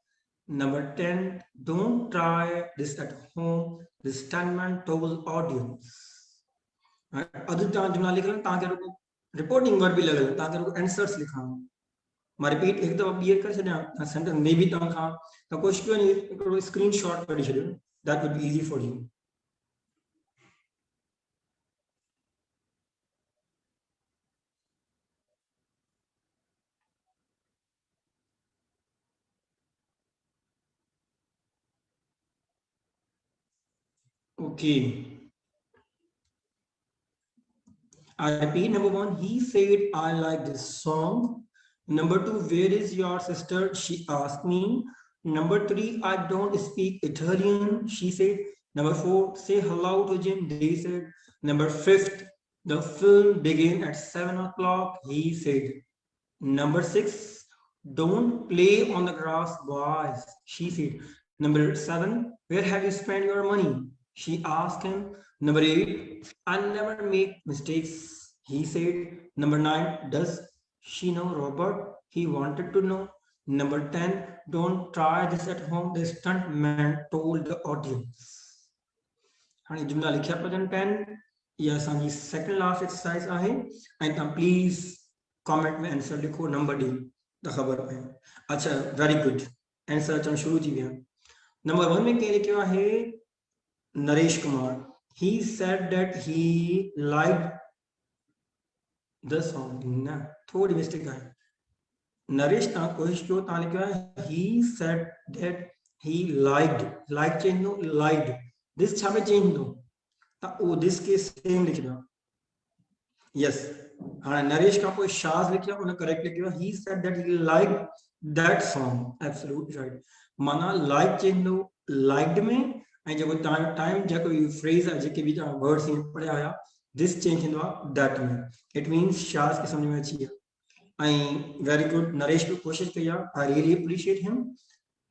Number 10, don't try this at home. This statement told audience. अदु जुमला लिख लें ताकि reporting verb भी लगे ताकि answers लिखा मां रिपीट एक दफा क्लियर कर छॾियां सेंटेंस में भी तव्हां खां त कोशिशि कयो हिकिड़ो स्क्रीनशॉट कढी छॾियो that would be easy for you okay I repeat number 1 he said I like this song. Number 2 where is your sister she asked me. Number 3 I don't speak Italian she said. Number 4 say hello to Jim they said. Number 5 the film began at 7 o'clock he said. Number 6 don't play on the grass boys she said. Number 7 where have you spent your money she asked him. Number 8, I never make mistakes, he said. Number 9, does she know Robert? He wanted to know. Number 10, don't try this at home, the stuntman told the audience. हाणे जुमला लिखिया पजन 10 या असांजी second last exercise आहे ऐं तव्हां please comment में answer लिखो नंबर डी त ख़बर पए अच्छा वेरी गुड आंसर अचणु शुरू थी विया नंबर 1 में कंहिं लिखियो आहे Naresh Kumar. He said that he liked the song. ना थोड़ी मिस्टेक है. नरेश ता कोशिश कयो ता लिखियो है he said that he liked change नो liked this छा में चेंज नो ता ओ this के सेम लिखना yes हां नरेश का कोई शाज लिखियो उन करेक्ट लिखियो he said that he liked that song absolutely right माना like चेंज नो liked में ऐं जेको टाइम जेको फ्रेज आहे जेके बि तव्हां वर्ड्स पढ़िया हुया दिस चेंज थींदो आहे दैट में इट मीन्स शाज़ खे सम्झ में अची विया ऐं वेरी गुड नरेश बि कोशिशि कई आहे I really appreciate him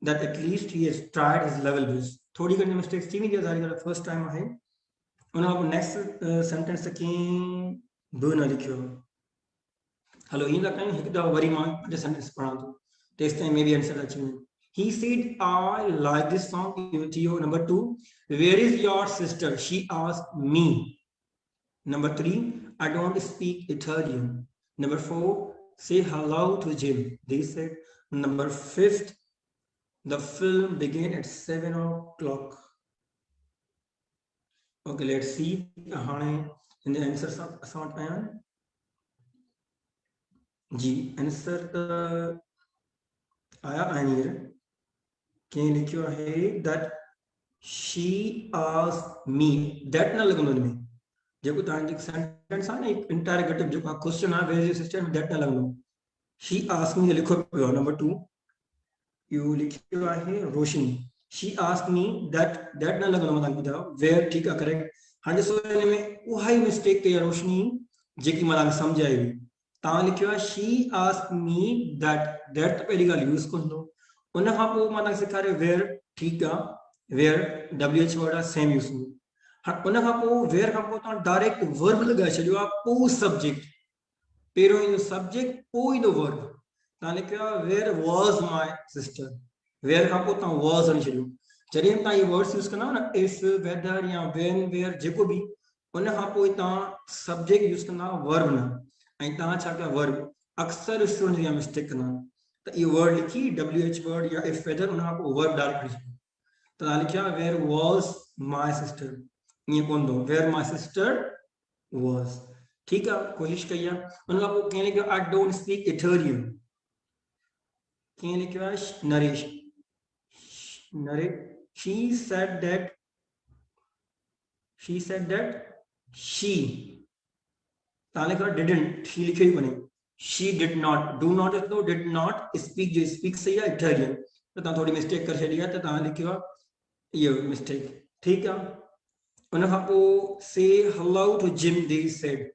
that at least he has tried his level best थोड़ी घणी मिस्टेक्स थी वेंदी आहे ज़ाहिर ॻाल्हि फर्स्ट टाइम आहे उन खां पोइ नेक्स्ट सेंटेंस त कीअं बि न लिखियो हलो ईअं था कयूं हिकु दफ़ो वरी मां पंज सेंटेंस पढ़ां थो तेसि ताईं मे बि आंसर अची वञे. He said, I like this song. Number 2, where is your sister? She asked me. Number 3, I don't speak Italian. Number 4, say hello to Jim. They said. Number 5, the film began at 7 o'clock. Okay, let's see. In the answers of ji answer आया आनिर कंहिं लिखियो आहे that she asked me that न लॻंदो हिन में जेको तव्हांजी सेंटेंस आहे न इंटरोगेटिव जेको आहे क्वेश्चन आहे where is your sister that न लॻंदो she asked me लिखो पियो आहे नंबर 2 इहो लिखियो आहे रोशनी she asked me that न लॻंदो मां तव्हांखे ॿुधायो वेयर ठीकु आहे करेक्ट हाणे ॾिसो हिन में उहा ई मिस्टेक कई आहे रोशनी जेकी मां तव्हांखे सम्झ आई हुई तव्हां लिखियो आहे she asked me that त पहिरीं ॻाल्हि यूज़ कंदो उन खां पोइ मां तव्हांखे सेखारियो वेयर ठीकु आहे वेयर WH वर्ड आहे सेम यूज़ कंदो हाणे उन खां पोइ वेयर खां पोइ तव्हां डायरेक्ट वर्ब लॻाए छॾियो आहे पोइ सब्जेक्ट पहिरियों ईंदो सब्जेक्ट पोइ ईंदो वर्ब तव्हां लिखियो आहे where was my sister where खां पोइ तव्हां वॉज हणी छॾियो जॾहिं तव्हां इहे वर्ड्स यूज़ कंदा न इफ वेदर या वेन वेयर जेको बि उन खां पोइ तव्हां सब्जेक्ट यूज़ कंदा वर्ब न ऐं तव्हां छा कयो वर्ब अक्सर स्टूडेंट इहा मिस्टेक कंदा आहिनि त इहो वर्ड लिखी WH वर्ड या इफ वेदर उन खां पोइ वर्ब डायरेक्ट लिखी त तव्हां लिखियो आहे वेयर वॉज माय सिस्टर ईअं कोन थो वेयर माय सिस्टर वॉज ठीकु आहे कोशिशि कई आहे उन खां पोइ कंहिं लिखियो आई डोंट स्पीक इटालियन कंहिं लिखियो आहे Naresh she said that she तव्हां लिखियो didn't she लिखियो ई कोन्हे she did not, do not is no, did not speak, जो speak सही है Italian, तो तां थोड़ी mistake कर छॾी आहे, तो तां लिखियो आहे ये mistake, ठीक है। उन खां पोइ say hello to Jim, they said,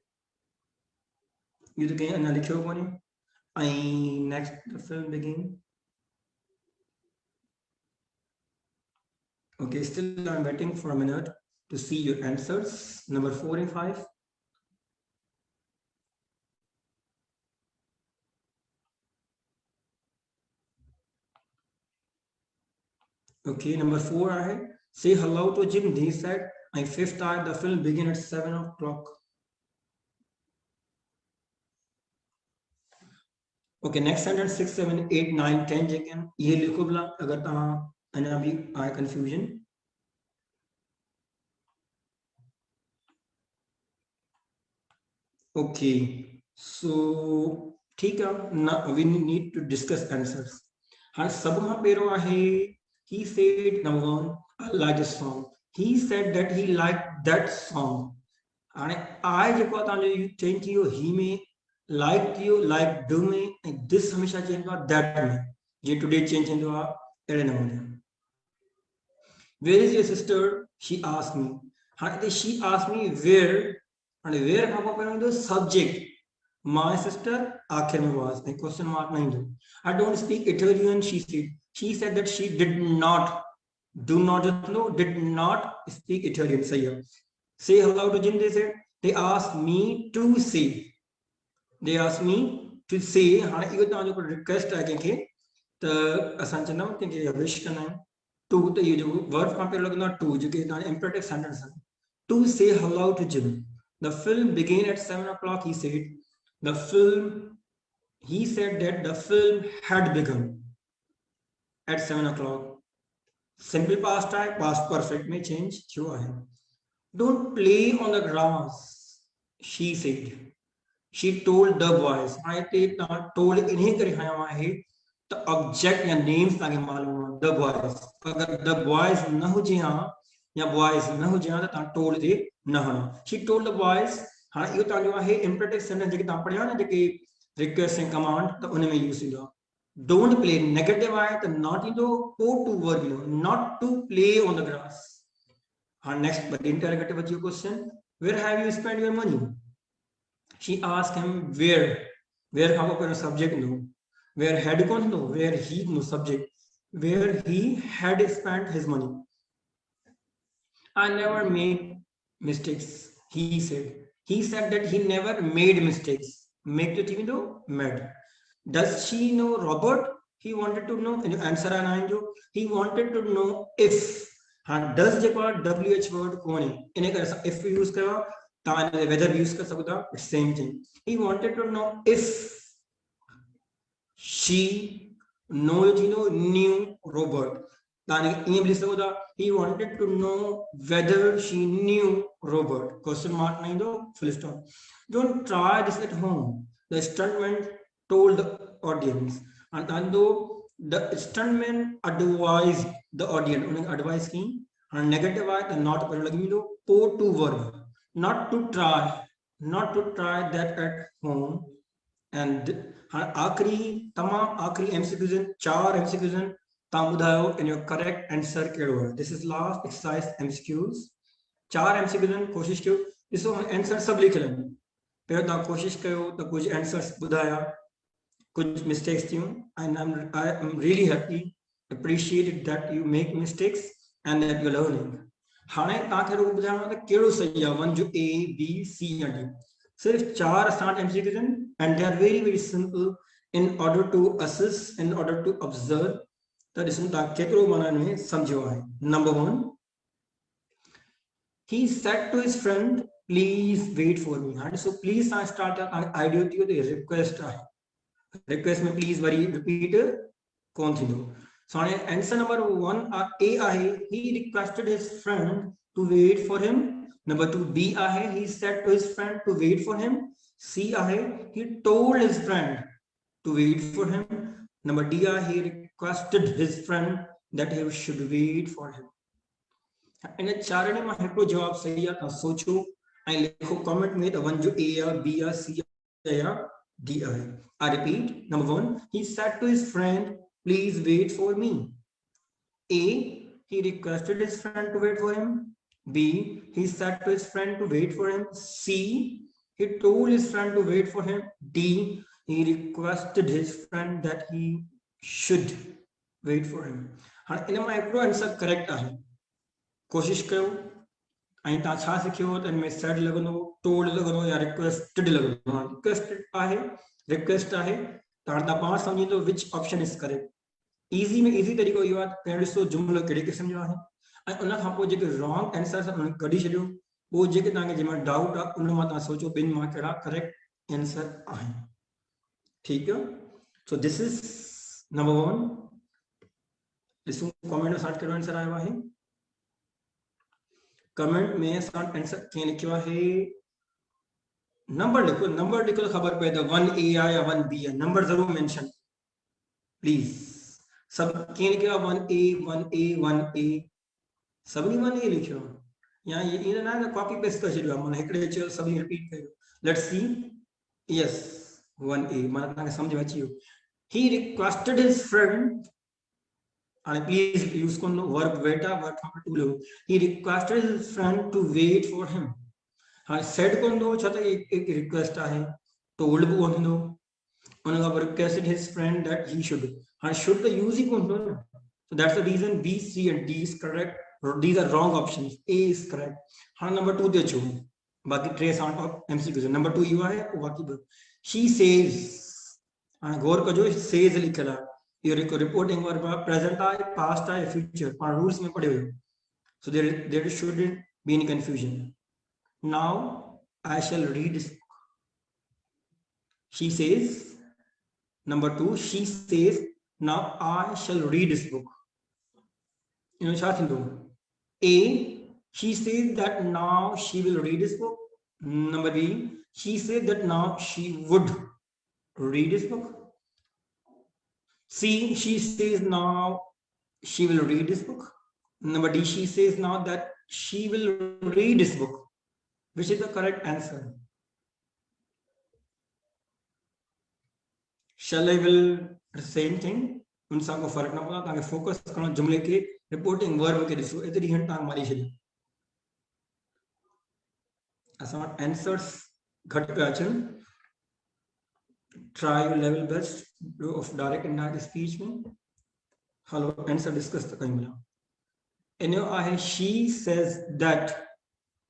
ये तो कहीं अञा लिखियो कोन्हे। ऐं next the film begin, okay, still I'm waiting for a minute to see your answers, number 4 and 5. Okay, number 4 आहे say hello to Jim, they said, and 5th आहे the film begin at 7 o'clock. Okay, next sentence 6, 7, 8, 9, 10 जेके ये लिखो भला अगर तव्हां अञा भी आहे confusion। Okay, so ठीक है, now we need to discuss answers। हाँ, सब खां पहिरियों आहे he said number 1, I like this song, he said that he liked that song। हाणे I जेको आहे तव्हांजो चेंज थी वियो he में, like थियो, like do में, ऐं this हमेशा चेंज थींदो आहे that में, जीअं today चेंज थींदो आहे अहिड़े नमूने। Where is your sister? She asked me। हाणे she asked me where, हाणे where खां पोइ पहिरियों ईंदो subject, my sister आखिर में was, ऐं question mark न ईंदो। I don't speak Italian, she said। She said that she did not, do not no, did not speak Italian, सही है। Say hello to Jim, they said, they asked me to say, they asked me to say। हाणे इहो तव्हांजो को request आहे कंहिंखे, त असां चवंदा आहियूं कंहिंखे विश कंदा आहियूं टू, त इहो जेको वर्ब खां पहिरियों लॻंदो आहे टू, जेके तव्हांजा इम्परेटिव सेंटेंस आहिनि। टू से hello to Jim, the film began at 7 o'clock, he said, the film, he said that the film had begun at 7 o'clock। simple past है, past perfect में change थियो है। don't play on the grass, she said, she told the boys। हाणे ते तव्हां told इन्हीं करे खयो आहे त ऑब्जेक्ट या नेम्स तव्हांखे मालूम आहे the boys, अगर the boys न हुजे हा या boys न हुजे हा त तव्हां told ते न हणो। she told the boys। हाणे इहो तव्हांजो आहे imperative sentence जेके तव्हां पढ़िया न, जेके request ऐं command, त उन में यूज़ थींदो आहे। don't play negative आहे त not ईंदो, o to verb ईंदो, not to play on the grass। हाँ, next but interrogative अची वियो question, where have you spent your money? she asked him where, where खां पोइ पहिरियों subject ईंदो, where had कोन ईंदो, where he ईंदो subject, where he had spent his money। I never made mistakes, he said। he said that he never made mistakes, make to थी वेंदो made। does she know Robert? he wanted to know, answer आहे 9 जो, he wanted to know if। हाँ, does जेको आहे wh word कोन्हे, इन करे असां if यूज़ कयो, तव्हां whether यूज़ करे सघो था, it's same thing। he wanted to know if she knew Robert, तव्हां ईअं बि लिखी सघो था, he wanted to know whether she knew Robert, question mark न ईंदो, full stop। don't try this at home, the stuntman told the audience। and though the stuntman advised the audience, उन्हें advice की। and negative आहे त not पर लगी वेंदो, o to verb, not to try that at home। and हाणे आखिरी, तमाम आखिरी MCQs आहिनि, 4 MCQs आहिनि, तव्हां ॿुधायो इन जो करेक्ट आंसर कहिड़ो आहे। This is last exercise MCQs, 4 MCQs आहिनि, कोशिशि कयो, ॾिसो आंसर सभु लिखियल आहिनि, पहिरियों तव्हां कोशिशि कयो त कुझु आंसर्स ॿुधाया, कुछ mistakes थियूं, and I am really happy, appreciated that you make mistakes and that you're learning। हाणे तव्हांखे रुॻो ॿुधाइणो आहे त कहिड़ो सही आहे, 1 जो A, B, C या D। सिर्फ़ 4 असां MCQs आहिनि, and they are very very simple in order to assess, in order to observe। त ॾिसूं तव्हां केतिरो माना हिन में सम्झियो आहे। Number 1, he said to his friend please wait for me। हाणे ॾिसो प्लीज़ सां स्टार्ट थियो, तव्हांखे आइडियो थी वियो त रिक्वेस्ट आहे, रिक्वेस्ट में प्लीज वरी रिपीट कौन थी दो। so answer number 1 A आहे, he requested his friend to wait for him। number 2 B आहे, he said to his friend to wait for him। C आहे, he told his friend to wait for him। number D आहे, he requested his friend that he should wait for him। इन चारणे में हिकिड़ो जवाब सही आहे, तव्हां सोचो ऐं लिखो कमेंट में त 1 जो A या B या C या D. I repeat. Number 1, he said to his friend, please wait for me. A, he requested his friend to wait for him. B, he said to his friend to wait for him. C, he told his friend to wait for him. D, he requested his friend that he should wait for him. हाँ इन में हिकिड़ो answer correct आहे. कोशिश कयो ऐं तव्हां छा सिखियो त इन में सेड लॻंदो, टोल्ड लॻंदो या रिक्वेस्टेड लॻंदो. रिक्वेस्टेड आहे, रिक्वेस्ट आहे. त हाणे तव्हां पाण सम्झींदो which option is correct. Easy में इजी तरीक़ो इहो आहे पहिरियों ॾिसो जुमिलो कहिड़े क़िस्म जो आहे ऐं उन खां पोइ जेके रॉन्ग आंसर्स आहिनि उन्हनि कढी छॾियो. पोइ जेके तव्हांखे जंहिंमें डाउट आहे उन मां तव्हां सोचो ॿिनि मां कहिड़ा करेक्ट आंसर आहिनि. ठीकु आहे. So this is number 1. ॾिसूं कमेंट में असां कहिड़ो आंसर आयो आहे. कमेंट में असां आंसर कीअं लिखियो आहे. नंबर लिखो, नंबर लिखो त ख़बर पए त 1A आहे या 1B आहे. नंबर ज़रूर मेंशन प्लीज. सब कीअं लिखियो आहे 1A 1A 1A सभिनी 1A लिखियो या ये ईअं न आहे न कॉपी पेस्ट करे छॾियो आहे. माना हिकिड़े चयो सभिनी रिपीट कयो. Let's see. यस 1A माना तव्हांखे सम्झ में अची वियो. He requested his friend. हाणे प्लीज यूज़ करो वर्ब वेट आहे, वर्ब नंबर 2 लिखो. He requested his friend to wait for him. हाणे सेड कोन थो छो त एक रिक्वेस्ट आहे. टोल्ड बि कोन थींदो. उन खां पोइ requested his friend that he should. हाँ should the use ही कौन थो ना. So that's the reason B, C and D is correct. These are wrong options. A is correct. हाँ number 2 ते अचो. बाकी टे साउंड ऑफ MCQ. नंबर 2 इहो आहे बाकी she says. हाँ गौर कजो says लिखियल आहे. इहो रिपोर्टिंग वर्ब आहे, प्रेजेंट आहे, पास्ट आहे, फ्यूचर. पाण रूल्स में पढ़ियो. So there shouldn't be any confusion. Now I shall read this book. She says. Number 2, she says, now I shall read this book. You know, A, she says that now she will read this book. Number B, she said that now she would read this book. C, she says now she will read this book. Number D, she says now that she will read this book. Which is the correct answer? Shall I will the same thing. उन सां को फर्क न पवंदो. तव्हांखे focus करणो जुमिले खे, reporting verb खे ॾिसो. एतिरी हिंट तव्हां मारी छॾी. असां वटि आंसर्स घटि पिया अचनि. Try your level best of direct indirect speech में. हलो आंसर डिस्कस त कयूं. इन जो आहे she says that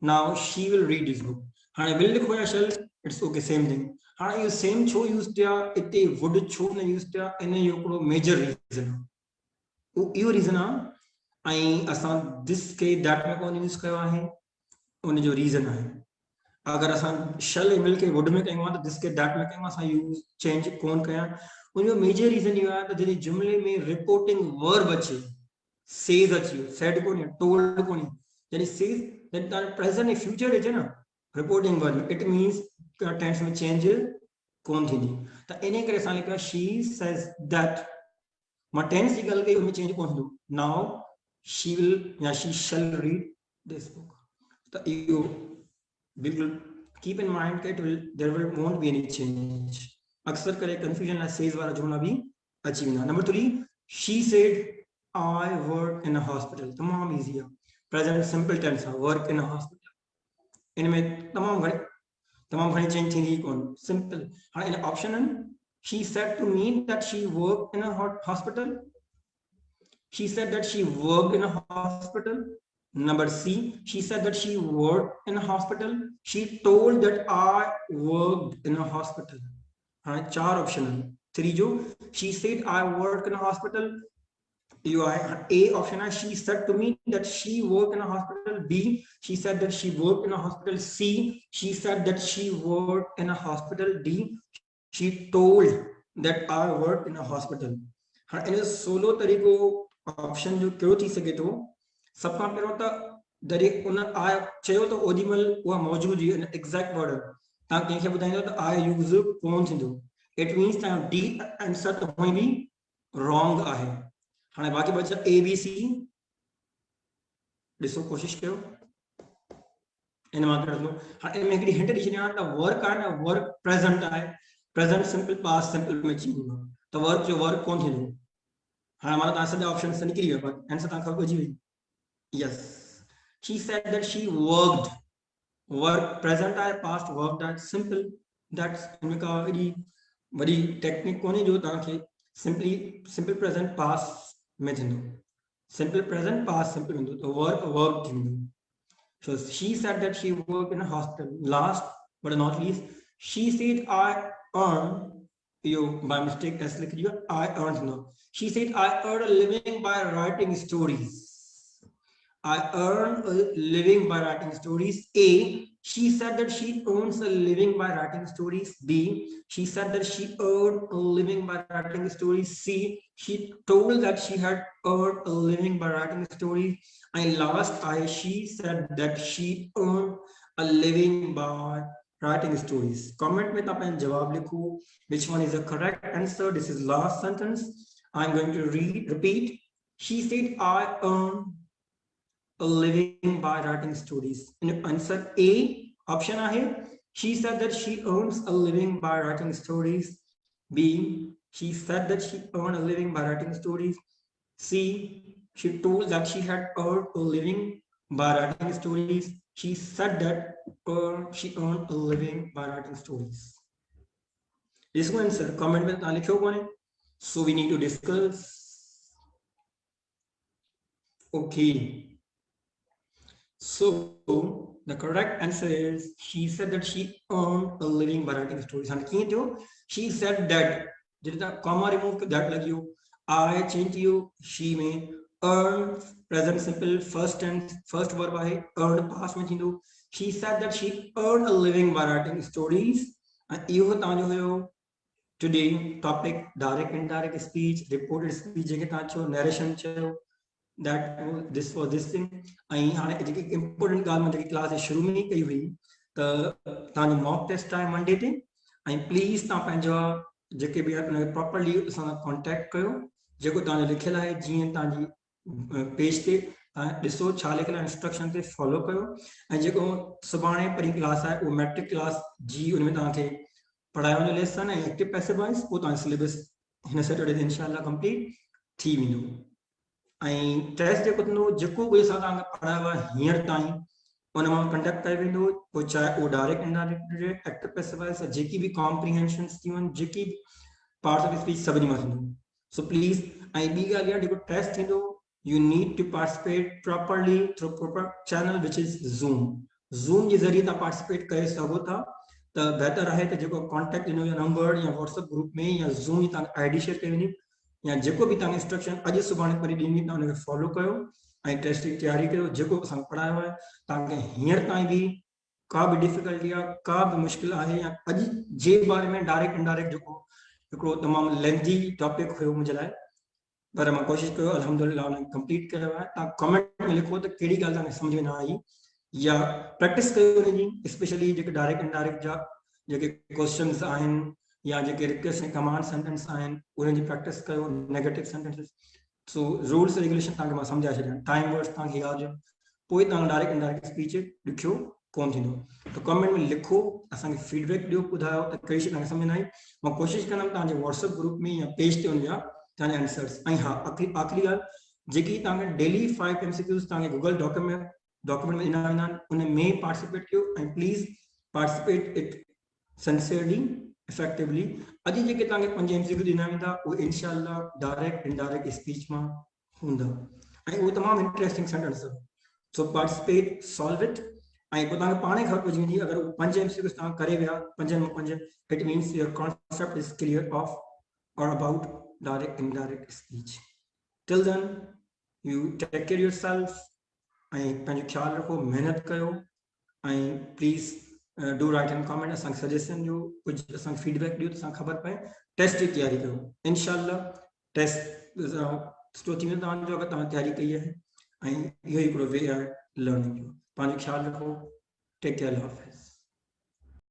now she will read this book. हाणे विल लिखो या शैल इट्स ओके सेम थिंग. हाँ ये सेम छो यूज किया इतने वुड छो न यूज किया इन जो हिकिड़ो मेजर रीज़न इहो रीज़न आहे. ऐं असां दिस के दैट में कोन यूज कयो आहे. उन जो रीज़न आहे अगर असां शल ऐं विल के वुड में कयूं त दिस के दैट में कयूं असां यूज चेंज कोन कया. उन जो मेजर रीज़न इहो आहे त जॾहिं जुमिले में रिपोर्टिंग वर्ब अचे, सेज अची वियो, सेड कोन्हे, टोल्ड कोन्हे. जॾहिं सेज जॾहिं प्रेजेंट ऐं फ्यूचर अचे न रिपोर्टिंग वर्ब में, इट मीन्स टेंस में चेंज कोन थींदी. त इन करे असां लिखियो शी सेज दैट. मां टेंस जी ॻाल्हि कई उनमें चेंज कोन थींदो. नाउ शी विल या she shall read this book. त इहो बिल्कुल कीप इन माइंड के there will won't be any change. अक्सर करे कंफ्यूजन लाइ सेज वारा जुमला भी अची वेंदा. Number 3, she said I work in a hospital. तमाम इजी आहे. प्रेजेंट सिंपल टेंस आहे. Work in a hospital. इनमें तमाम घणी चेंज थींदी कोन. सिंपल. हाणे इन ऑप्शन आहिनि. She said to me that she work in a hospital. She said that she work in a hospital. Number C, she said that she worked in a hospital. She told that I worked in a hospital. हाँ 4 option हैं. 3 जो she said I work in a hospital. You are A option है. She said to me that she worked in a hospital. B, she said that she worked in a hospital. C, she said that she worked in a hospital. D, she told that I worked in a hospital. हाँ इन solo तरीको option जो कहिड़ो थी सके थो. सब खां पहिरियों त जॾहिं उन आय चयो त ओॾी महिल उहा मौजूदु हुई एक्ज़ैक्ट वर्ड तव्हां कंहिंखे ॿुधाईंदो त आय यूज़ कोन थींदो. इट मीन्स तव्हांजो डी आंसर त हुअं बि रॉन्ग आहे. हाणे बाक़ी बचा A B C. ॾिसो कोशिश कयो इन मां कढो. हाणे इन में हिकिड़ी हिंट ॾेई छॾियां त वर्क आहे न वर्क प्रेज़ेंट आहे. प्रेजेंट सिंपल पास्ट सिंपल में चेंज हो तो वर्क जो वर्क कौन थी हाँ हमारा तो आंसर ऑप्शन से निकली है पर आंसर तक को जी yes she said that she worked work present आए past work that simple that's इनका वरी टेक्निक कोनी जो ताके simply simple present past में थींदो simple present past simple थींदो तो work थींदो so she said that she worked in a hospital last but not least she said I earned you by mistake as लिख दिया I earned no she said I earned a living by writing stories I earn a living by writing stories. A, she said that she earns a living by writing stories. B, she said that she earned a living by writing stories. C, she told that she had earned a living by writing stories. And last, she said that she earned a living by writing stories. Comment में तापन जवाब लिखो. Which one is the correct answer? This is last sentence. I'm going to repeat. She said I earned a living by writing stories. And answer A option है. She said that she earns a living by writing stories. B, she said that she earned a living by writing stories. C, she told that she had earned a living by writing stories. She said that she earned a living by writing stories. इसको answer comment में ता लिखो कोने. So we need to discuss. Okay. So the correct answer is she said that she earned a living by writing stories. And she said that did the comma remove that like you I change you she may earn present simple first tense first verb I earned past में थींदो. She said that she earned a living by writing stories. And इहो तांजो हुयो today topic direct indirect speech reported speech जेके तांजो narration चयो that this was this thing आई हाने जेकी important गाल में जेकी क्लास शुरू में ही कई हुई त तांजो मॉक टेस्ट आहे मंडे ते आई प्लीज ता पंहिंजो जेके भी प्रॉपर्ली असां कांटेक्ट कयो जेको तांजो लिखियल आहे जीअं तांजी पेज ते ॾिसो छा लिखियल आहे इंस्ट्रक्शन ते फॉलो कयो ऐं जेको सुभाणे परी क्लास आहे वो मैट्रिक क्लास जी उनमें तव्हांखे पढ़ायो वञो लेसन ऐं एक्टिव पैसिव वॉइस पोइ तव्हांजो सिलेबस हिन सैटरडे ते इंशाल्लाह कंप्लीट थी वेंदो. टेस्ट जो पढ़ाया हींअर ताईं उन कंडक्ट कर वेंदो पोइ चाहे वो direct indirect active passive voice जेकी भी कॉम्प्रिहेंशन्स थी वञनि जेकी पार्ट्स ऑफ स्पीच सभिनी मां थींदो. सो प्लीज ऐं ॿी ॻाल्हि आहे जेको टेस्ट थींदो you need to participate properly through proper channel which is Zoom जे ज़रिए तव्हां पार्टिसिपेट करे सघो था त बहितर आहे त जेको कॉन्टेक्ट ॾिनो या नंबर या व्हाट्सएप ग्रुप में या ज़ूम जी तव्हांखे आई डी शेयर कई वेंदी या जेको भी तव्हांखे इंस्ट्रक्शन अॼु सुभाणे परी ॾींदी तव्हां उनखे फॉलो कयो ऐं टेस्ट जी तयारी कयो जेको असां पढ़ायो आहे तव्हांखे हींअर ताईं भी का भी डिफिकल्टी आहे का भी मुश्किल आहे या अॼु जे बारे में डायरेक्ट इनडायरेक्ट जेको हिकिड़ो तमामु लेंथी टॉपिक हुयो मुंहिंजे लाइ पर मां कोशिशि कयो अल्हम्दुलिल्लाह उन कंप्लीट कयो आहे. तव्हां कमेंट में लिखो त कहिड़ी ॻाल्हि तव्हांखे सम्झ में न आई या प्रैक्टिस कयो उनजी स्पेशली जेके डायरेक्ट इनडायरेक्ट जा जेके क्वेश्चन्स आहिनि या जेके रिक्वेस्ट ऐं कमांड सेंटेंस आहिनि उन्हनि जी प्रैक्टिस कयो negative sentences. So rules regulation तव्हांखे मां सम्झाए छॾिया टाइम वर्ड्स तव्हांखे यादि हुजो पोइ तव्हां डायरेक्ट इनडायरेक्ट स्पीच ॾुखियो कोन थींदो. त कमेंट में लिखो असांखे फीडबैक ॾियो ॿुधायो त कहिड़ी शइ तव्हांखे सम्झ न आई. मां कोशिशि कंदुमि तव्हांजे व्हाट्सएप ग्रुप में या पेज ते वञा तव्हांजा आंसर्स ऐं हा आख़िरी ॻाल्हि जेकी तव्हांखे डेली 5 MCQs तव्हांखे गूगल डॉक्यूमेंट में ॾिना वेंदा आहिनि उन में पार्टिसिपेट कयो ऐं please participate it sincerely effectively. अॼु जेके तव्हांखे 5 MCQ ॾिना वेंदा उहे इंशाल्लाह डायरेक्ट इनडायरेक्ट स्पीच मां हूंदा ऐं उहे तमामु interesting sentence. So participate solve it ऐं पोइ तव्हांखे पाणे ख़बर पइजी वेंदी अगरि उहे 5 MCQ तव्हां करे विया 5 मां 5 it means your concept is clear of और about direct indirect speech. Till then you take care yourself ऐं पंहिंजो ख्यालु रखो महिनत कयो ऐं please do write in comment असांखे सजेशन ॾियो कुझु असांखे फीडबैक ॾियो त असांखे ख़बर पए टेस्ट जी तयारी कयो इंशाल्लाह टेस्ट सुठो थी वेंदो तव्हांजो अगरि तव्हां तयारी कई आहे ऐं इहो हिकिड़ो वे आहे लर्निंग जो. पंहिंजो ख्यालु रखो टेक केयर.